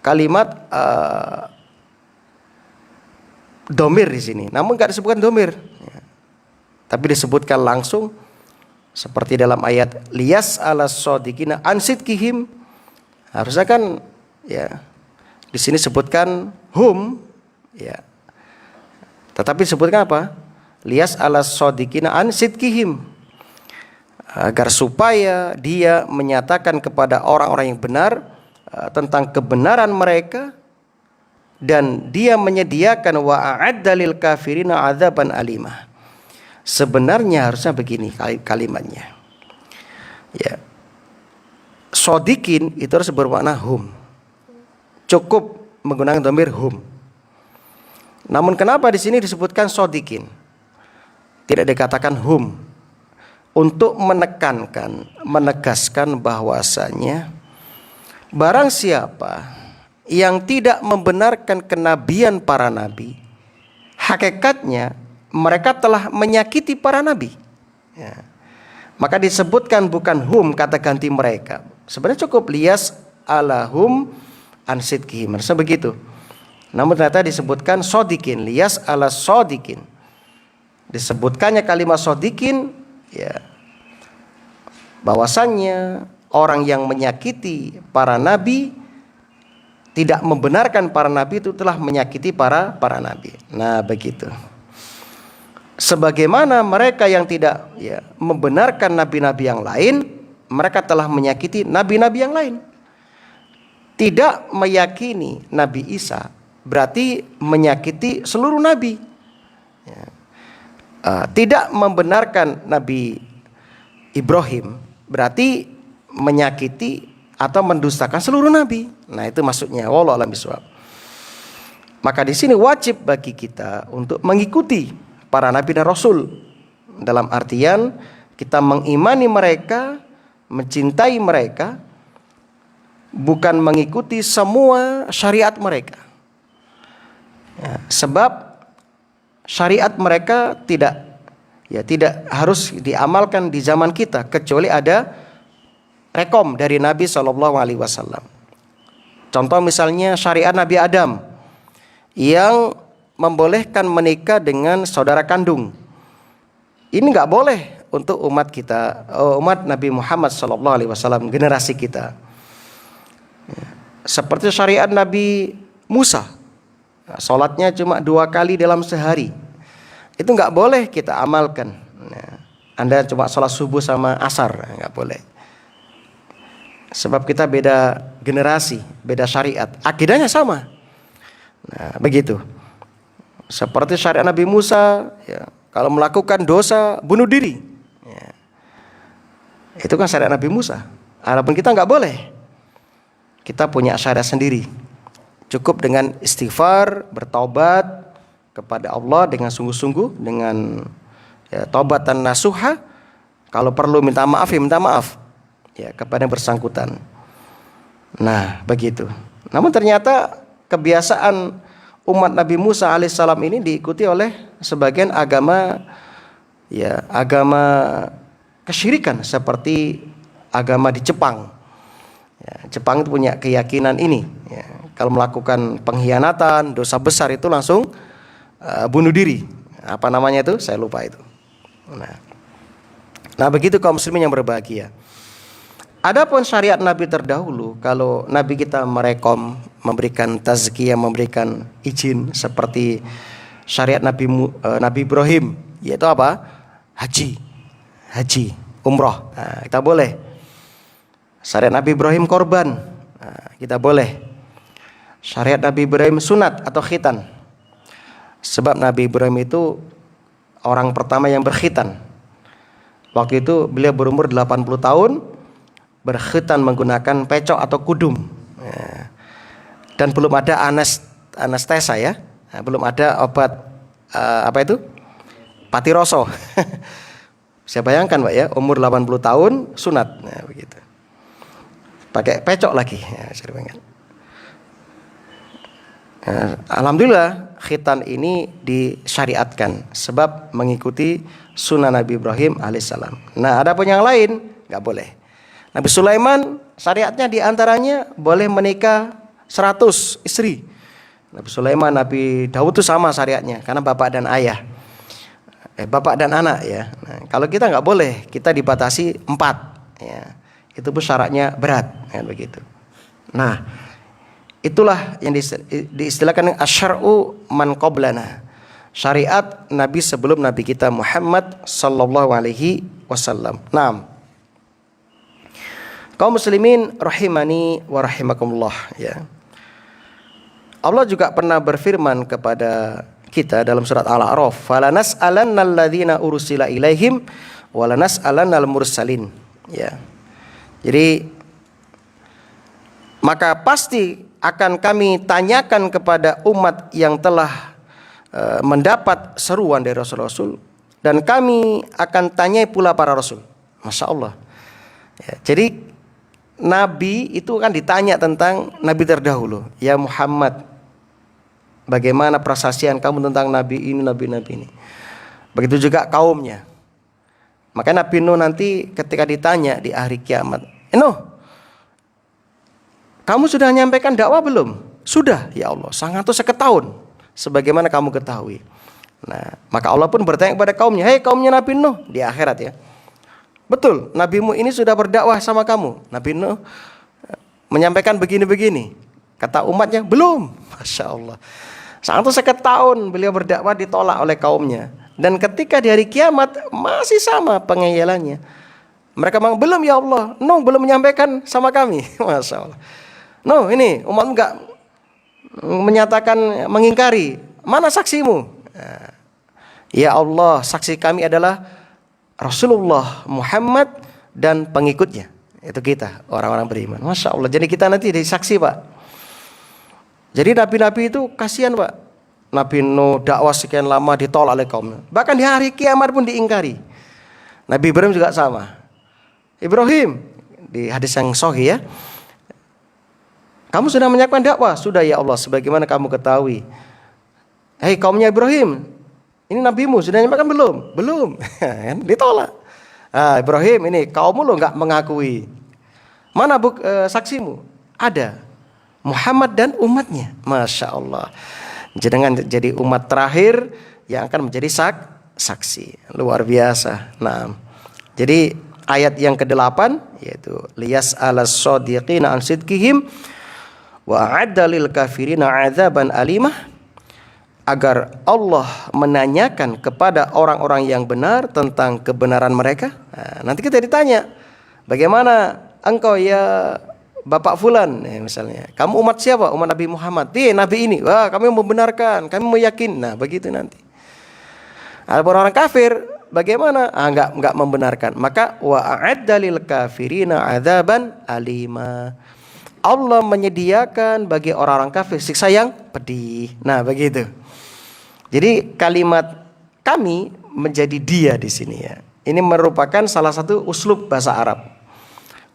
kalimat domir di sini, namun nggak disebutkan domir, ya. Tapi disebutkan langsung seperti dalam ayat liyas alas shadiqina an sidqihim. Harusnya kan ya di sini sebutkan hum, ya. Tetapi disebutkan apa? Liyas alas shadiqina an sidqihim, agar supaya dia menyatakan kepada orang-orang yang benar tentang kebenaran mereka, dan dia menyediakan wa a'adda lil kafirina adzaban alimah. Sebenarnya harusnya begini kalimatnya, ya. Shodiqin itu harus bermakna hum, cukup menggunakan dhamir hum. Namun kenapa di sini disebutkan shodiqin, tidak dikatakan hum, untuk menegaskan bahwasanya barang siapa yang tidak membenarkan kenabian para nabi, hakikatnya mereka telah menyakiti para nabi. Ya. Maka disebutkan bukan hum kata ganti mereka. Sebenarnya cukup liyas alahum an sidqihim. Begitu. Namun ternyata disebutkan sodikin, liyas ala sodikin. Disebutkannya kalimat sodikin, ya, bahwasannya orang yang menyakiti para nabi, tidak membenarkan para nabi itu telah menyakiti para nabi. Nah, begitu. Sebagaimana mereka yang tidak membenarkan nabi-nabi yang lain, mereka telah menyakiti nabi-nabi yang lain. Tidak meyakini Nabi Isa berarti menyakiti seluruh nabi. Tidak membenarkan Nabi Ibrahim berarti menyakiti atau mendustakan seluruh nabi. Nah, itu maksudnya. Wallahu a'lam bishawab. Maka di sini wajib bagi kita untuk mengikuti para nabi dan rasul, dalam artian kita mengimani mereka, mencintai mereka, bukan mengikuti semua syariat mereka. Ya, sebab syariat mereka tidak harus diamalkan di zaman kita kecuali ada rekom dari Nabi SAW. Contoh misalnya syariat Nabi Adam yang membolehkan menikah dengan saudara kandung. Ini nggak boleh untuk umat kita, umat Nabi Muhammad SAW, generasi kita. Seperti syariat Nabi Musa, sholatnya cuma 2 kali dalam sehari. Itu nggak boleh kita amalkan. Anda cuma sholat subuh sama asar, nggak boleh. Sebab kita beda generasi, beda syariat, akidahnya sama. Nah, begitu. Seperti syariat Nabi Musa, ya, kalau melakukan dosa bunuh diri, ya. Itu kan syariat Nabi Musa. Adapun kita nggak boleh. Kita punya syariat sendiri. Cukup dengan istighfar, bertaubat kepada Allah dengan sungguh-sungguh, dengan taubatan nasuha. Kalau perlu minta maaf, ya minta maaf, ya, kepada yang bersangkutan. Nah, begitu. Namun ternyata kebiasaan umat Nabi Musa alaihissalam ini diikuti oleh sebagian agama, ya, agama kesyirikan seperti agama di Jepang. Ya, Jepang itu punya keyakinan ini. Ya, kalau melakukan pengkhianatan, dosa besar itu langsung bunuh diri. Apa namanya itu? Saya lupa itu. Nah, begitu kaum muslimin yang berbahagia. Adapun syariat Nabi terdahulu, kalau Nabi kita merekom, memberikan tazkiyah, memberikan izin, seperti syariat Nabi Ibrahim, yaitu apa? Haji, umroh. Nah, kita boleh. Syariat Nabi Ibrahim korban, nah, kita boleh. Syariat Nabi Ibrahim sunat atau khitan. Sebab Nabi Ibrahim itu orang pertama yang berkhitan. Waktu itu beliau berumur 80 tahun. Berkhitan menggunakan pecok atau kudung, ya. Dan belum ada anestesa, ya. Nah, belum ada obat apa itu, patiroso. Saya bayangkan, Pak, ya, umur 80 tahun sunat, nah, begitu. Pakai pecok lagi, ya, saya bayangkan. Nah, alhamdulillah khitan ini disyariatkan sebab mengikuti sunnah Nabi Ibrahim alaihissalam. Nah, ada pun yang lain nggak boleh. Nabi Sulaiman syariatnya diantaranya boleh menikah 100 istri. Nabi Sulaiman, Nabi Daud itu sama syariatnya karena bapak dan ayah, bapak dan anak, ya. Nah, kalau kita nggak boleh, kita dibatasi 4, ya. Itu pun syaratnya berat, ya, begitu. Nah, itulah yang diistilahkan asyar'u man qablana, syariat Nabi sebelum Nabi kita Muhammad sallallahu alaihi wasallam. Nah, kaum muslimin rahimani wa rahimakumullah, ya. Allah juga pernah berfirman kepada kita dalam surat Al-A'raf, "Falanas'alannal ladzina ursila ilaihim wa lanas'alannal mursalin." Ya. Jadi maka pasti akan kami tanyakan kepada umat yang telah mendapat seruan dari Rasul-Rasul, dan kami akan tanyai pula para Rasul. Masya Allah, ya, jadi Nabi itu kan ditanya tentang Nabi terdahulu. Ya Muhammad, bagaimana persaksian kamu tentang Nabi ini, Nabi-Nabi ini. Begitu juga kaumnya. Maka Nabi Nuh nanti ketika ditanya di hari kiamat, Nuh, kamu sudah menyampaikan dakwah belum? Sudah ya Allah, 150 tahun sebagaimana kamu ketahui. Nah, maka Allah pun bertanya kepada kaumnya, hei kaumnya Nabi Nuh di akhirat ya. Betul, nabimu ini sudah berdakwah sama kamu. Nabi Nuh menyampaikan begini-begini. Kata umatnya, belum. Masya Allah. 150 tahun beliau berdakwah ditolak oleh kaumnya. Dan ketika di hari kiamat masih sama pengeyalannya. Mereka bilang, belum ya Allah, Nuh belum menyampaikan sama kami. Masya Allah. Nuh ini umat enggak menyatakan mengingkari. Mana saksimu? Ya Allah, saksi kami adalah Rasulullah Muhammad dan pengikutnya. Itu kita, orang-orang beriman. Masya Allah, jadi kita nanti jadi saksi Pak. Jadi nabi-nabi itu kasihan Pak. Nabi Nuh dakwah sekian lama ditolak oleh kaumnya. Bahkan di hari kiamat pun diingkari. Nabi Ibrahim juga sama. Ibrahim, di hadis yang sahih ya, kamu sudah menyiapkan dakwah? Sudah ya Allah, sebagaimana kamu ketahui. Hei kaumnya Ibrahim, ini nabimu sudah menyampaikan belum? Belum. Ditolak. Ibrahim, ini kaummu lo nggak mengakui. Mana saksimu? Ada. Muhammad dan umatnya. Masya Allah. Jangan jadi umat terakhir yang akan menjadi saksi. Luar biasa. Nah, jadi ayat yang ke-8 yaitu liyas alas shadiqina an sidqihim wa a'adda lil kafirina 'adzaban alimah, agar Allah menanyakan kepada orang-orang yang benar tentang kebenaran mereka. Nah, nanti kita ditanya, bagaimana engkau ya Bapak Fulan, misalnya, kamu umat siapa? Umat Nabi Muhammad. Nabi ini, wah kami membenarkan, kami meyakini. Nah begitu nanti. Ada orang kafir, bagaimana? Enggak membenarkan. Maka wa a'adda lil kafirina 'adzaban alima. Allah menyediakan bagi orang-orang kafir siksa yang pedih. Nah begitu. Jadi kalimat kami menjadi dia di sini ya. Ini merupakan salah satu uslub bahasa Arab.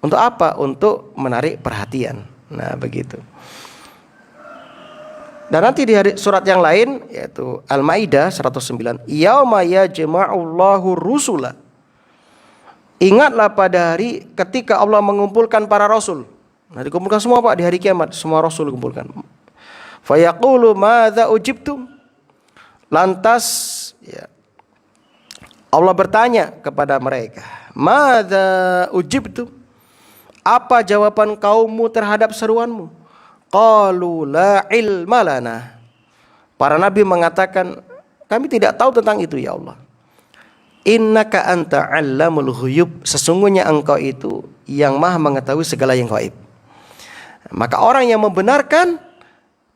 Untuk apa? Untuk menarik perhatian. Nah begitu. Dan nanti di surat yang lain yaitu Al-Maidah 109, yauma yajma'ullahu rusula. Ingatlah pada hari ketika Allah mengumpulkan para rasul. Nah dikumpulkan semua Pak di hari kiamat, semua rasul dikumpulkan. Fayaqulu madza ujibtum? Lantas ya, Allah bertanya kepada mereka, madza ujibtum? Apa jawaban kaummu terhadap seruanmu? Qalu la ilma lana. Para nabi mengatakan, kami tidak tahu tentang itu ya Allah. Innaka anta 'allamul ghuyub. Sesungguhnya engkau itu yang maha mengetahui segala yang gaib. Maka orang yang membenarkan,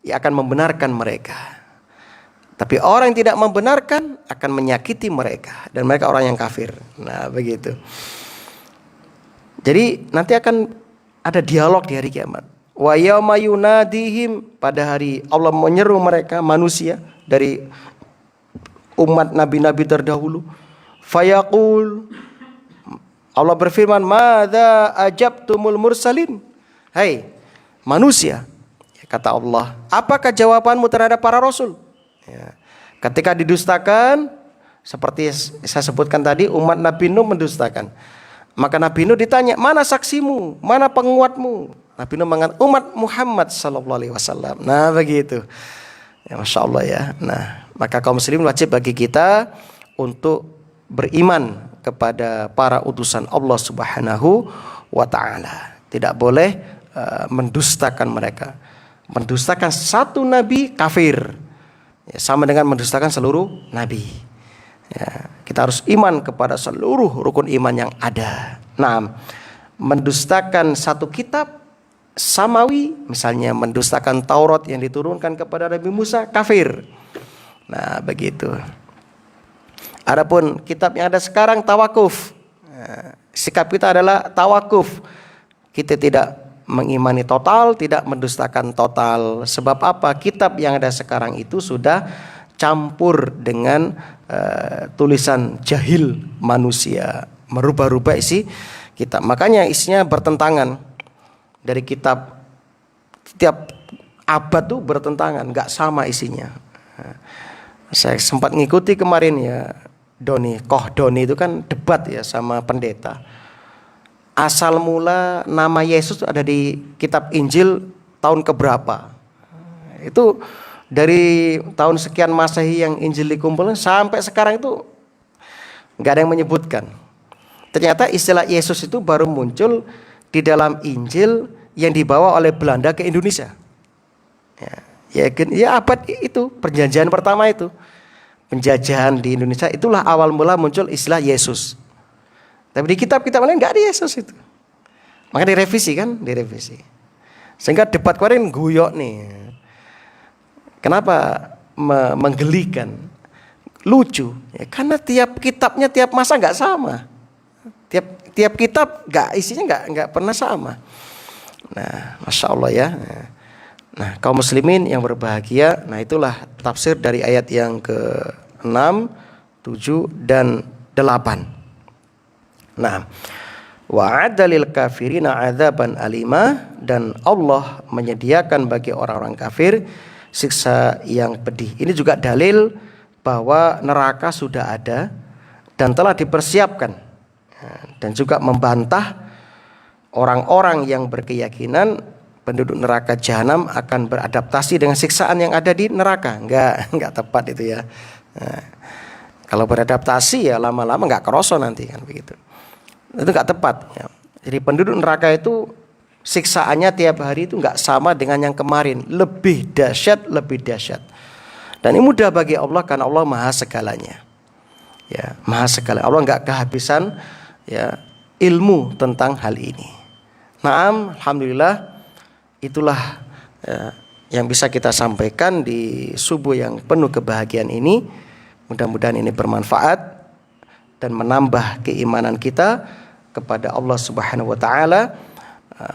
ia akan membenarkan mereka. Tapi orang yang tidak membenarkan akan menyakiti mereka. Dan mereka orang yang kafir. Nah begitu. Jadi nanti akan ada dialog di hari kiamat. Wa yauma yunadihim, pada hari Allah menyeru mereka manusia dari umat nabi-nabi terdahulu. Fayaqul, Allah berfirman, madza ajabtumul mursalin? Hai manusia, kata Allah, apakah jawabanmu terhadap para rasul? Ya. Ketika didustakan, seperti saya sebutkan tadi, umat Nabi Nuh mendustakan. Maka Nabi Nuh ditanya, mana saksimu, mana penguatmu? Nabi Nuh mengatakan, umat Muhammad sallallahu alaihi wasallam. Nah begitu. Ya Masya Allah ya. Nah maka kaum muslimin wajib bagi kita untuk beriman kepada para utusan Allah subhanahu wa ta'ala. Tidak boleh mendustakan mereka. Mendustakan satu nabi kafir. Ya, sama dengan mendustakan seluruh nabi. Ya, kita harus iman kepada seluruh rukun iman yang ada. Nah, mendustakan satu kitab samawi, misalnya mendustakan Taurat yang diturunkan kepada Nabi Musa, kafir. Nah, begitu. Adapun kitab yang ada sekarang tawakuf. Nah, sikap kita adalah tawakuf. Kita tidak mengimani total, tidak mendustakan total. Sebab apa? Kitab yang ada sekarang itu sudah campur dengan tulisan jahil manusia, merubah-rubah isi kitab. Makanya isinya bertentangan. Dari kitab setiap abad tuh bertentangan, nggak sama isinya. Saya sempat ngikuti kemarin ya, Doni, Koh Doni itu kan debat ya sama pendeta. Asal mula nama Yesus ada di kitab Injil tahun keberapa? Itu dari tahun sekian Masehi yang Injil dikumpulkan sampai sekarang itu nggak ada yang menyebutkan. Ternyata istilah Yesus itu baru muncul di dalam Injil yang dibawa oleh Belanda ke Indonesia. Ya abad itu perjanjian pertama itu. Penjajahan di Indonesia itulah awal mula muncul istilah Yesus. Tapi di kitab-kitab lain nggak ada Yesus itu. Maka direvisi kan, direvisi. Sehingga debat kemarin guyok nih. Kenapa menggelikan? Lucu. Ya, karena tiap kitabnya tiap masa nggak sama. Tiap kitab isinya nggak pernah sama. Nah, masya Allah ya. Nah, kaum muslimin yang berbahagia, nah itulah tafsir dari ayat yang ke-6, 7 dan 8. Nah, wa'adda lil kafirina 'adzaban alima, dan Allah menyediakan bagi orang-orang kafir siksa yang pedih. Ini juga dalil bahwa neraka sudah ada dan telah dipersiapkan, dan juga membantah orang-orang yang berkeyakinan penduduk neraka jahanam akan beradaptasi dengan siksaan yang ada di neraka. Enggak tepat itu ya. Nah, kalau beradaptasi ya lama-lama enggak kerasa nanti kan begitu. Itu enggak tepat ya. Jadi penduduk neraka itu siksaannya tiap hari itu enggak sama dengan yang kemarin, lebih dahsyat. Dan ini mudah bagi Allah karena Allah Maha segalanya. Ya, Maha segala. Allah enggak kehabisan ya ilmu tentang hal ini. Naam, alhamdulillah. Itulah yang bisa kita sampaikan di subuh yang penuh kebahagiaan ini. Mudah-mudahan ini bermanfaat dan menambah keimanan kita kepada Allah Subhanahu wa taala,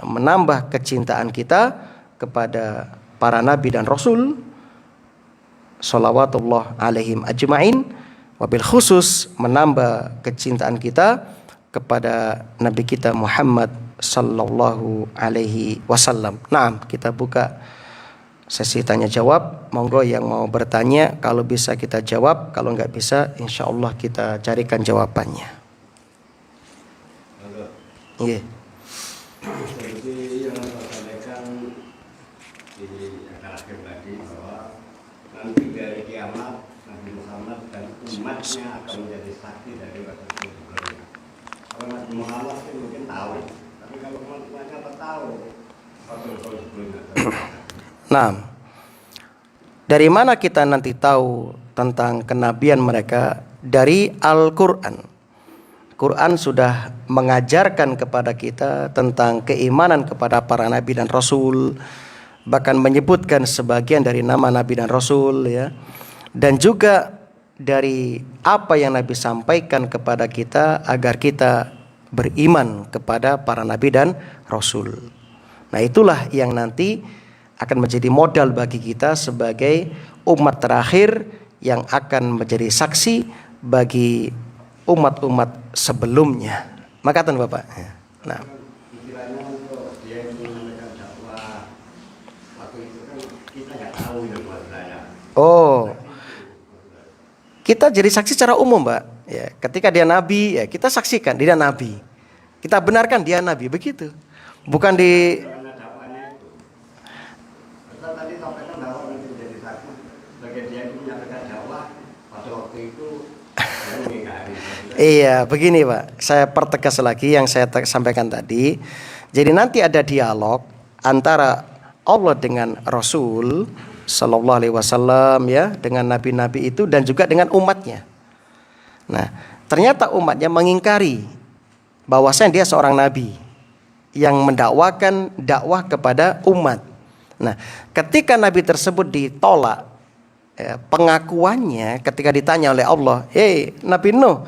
menambah kecintaan kita kepada para nabi dan rasul shalawatullah alaihim ajmain, wabil khusus menambah kecintaan kita kepada nabi kita Muhammad sallallahu alaihi wasallam. Nah, kita buka sesi tanya jawab. Monggo yang mau bertanya, kalau bisa kita jawab, kalau nggak bisa insyaallah kita carikan jawabannya. Iya. Seperti yang Bapak sampaikan di acara pribadi bahwa nanti dari kiamat Nabi Muhammad dan umatnya akan menjadi saksi dari waktu sebelumnya. Kalau Nabi Muhammad mungkin tahu. Nah, dari mana kita nanti tahu tentang kenabian mereka? Dari Al-Quran. Quran sudah mengajarkan kepada kita tentang keimanan kepada para nabi dan rasul, bahkan menyebutkan sebagian dari nama nabi dan rasul ya. Dan juga dari apa yang Nabi sampaikan kepada kita agar kita beriman kepada para nabi dan rasul. Nah, itulah yang nanti akan menjadi modal bagi kita sebagai umat terakhir yang akan menjadi saksi bagi umat-umat sebelumnya. Makatan Bapak. Nah, pikirannya untuk dia menyampaikan dakwah waktu itu kan kita nggak tahu ya buat saya. oh, kita jadi saksi secara umum, Mbak. Ya, ketika dia nabi, ya kita saksikan dia nabi. Kita benarkan dia nabi, begitu. Bukan di Dakwahnya itu. Kita tadi sampaikan bahwa menjadi saksi sebagai dia itu menyampaikan dakwah pada waktu itu dia mengingkari. Iya, begini Pak. Saya pertegas lagi yang saya sampaikan tadi. Jadi nanti ada dialog antara Allah dengan Rasul Sallallahu Alaihi Wasallam ya, dengan nabi-nabi itu dan juga dengan umatnya. Nah, ternyata umatnya mengingkari bahwasanya dia seorang nabi yang mendakwakan dakwah kepada umat. Nah, ketika nabi tersebut ditolak pengakuannya, ketika ditanya oleh Allah, Nabi Nuh,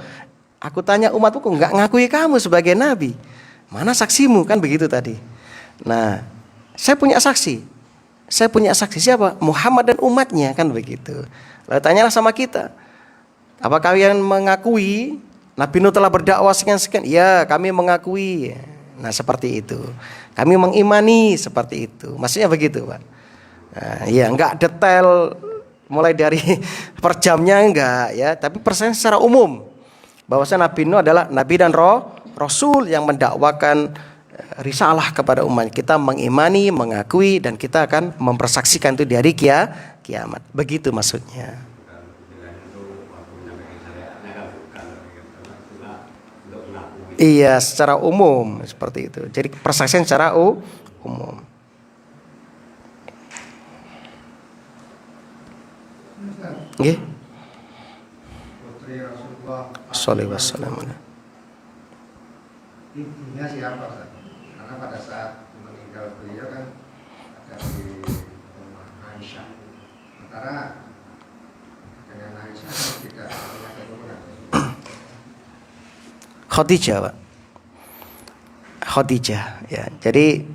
aku tanya umatku kok nggak ngakui kamu sebagai nabi, mana saksimu, kan begitu tadi. Nah, saya punya saksi siapa? Muhammad dan umatnya, kan begitu. Lalu tanyalah sama kita, apa kalian mengakui Nabi Nuh telah berdakwah sekian-sekian? Ya, kami mengakui. Nah, seperti itu. Kami mengimani seperti itu. Maksudnya begitu, Pak. Nah, ya, enggak detail mulai dari per jamnya enggak ya, tapi persen secara umum bahwasanya Nabi Nuh adalah nabi dan rasul yang mendakwakan risalah kepada umat. Kita mengimani, mengakui, dan kita akan mempersaksikan itu di hari kiamat. Begitu maksudnya. Iya, secara umum seperti itu. Jadi persaksian secara umum. Nggih. Putri Rasulullah Shallallahu alaihi wasallam. ibunya siapa Ustaz? Karena pada saat meninggal beliau kan ada di rumah Aisyah. Sementara dengan Aisyah kan tidak punya keturunan. Khadijah, Pak. Khadijah ya. Jadi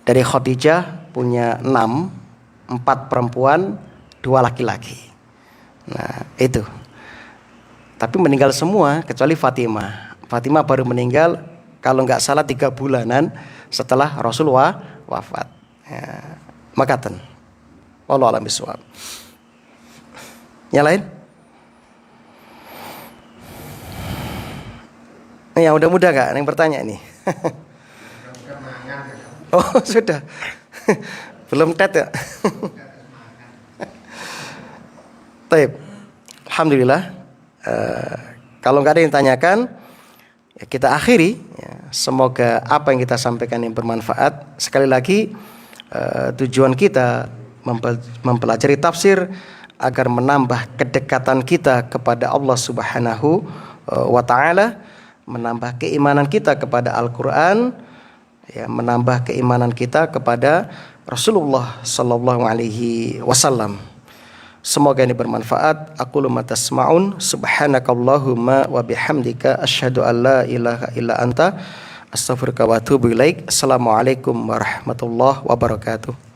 dari Khadijah punya 4 perempuan, 2 laki-laki. Nah, itu. Tapi meninggal semua kecuali Fatimah. Fatimah baru meninggal kalau nggak salah 3 bulanan setelah Rasulullah wafat. Ya, makaten. Wallahu a'lam bishawab. Yang lain? Yang mudah-mudah nggak? Yang bertanya nih. Mudah-mudahan mangan ya. Oh sudah. Belum tet ya. Taib. Alhamdulillah. Kalau nggak ada yang tanyakan, ya kita akhiri. Ya, semoga apa yang kita sampaikan yang bermanfaat. Sekali lagi tujuan kita mempelajari tafsir agar menambah kedekatan kita kepada Allah Subhanahu wa Ta'ala, menambah keimanan kita kepada Al-Quran, ya, menambah keimanan kita kepada Rasulullah Sallallahu Alaihi Wasallam. Semoga ini bermanfaat. Aqulu ma tasma'un, subhanakallahumma wa bihamdika asyhadu an la ilaha illa anta astaghfiruka wa atubu ilaik. Assalamualaikum warahmatullahi wabarakatuh.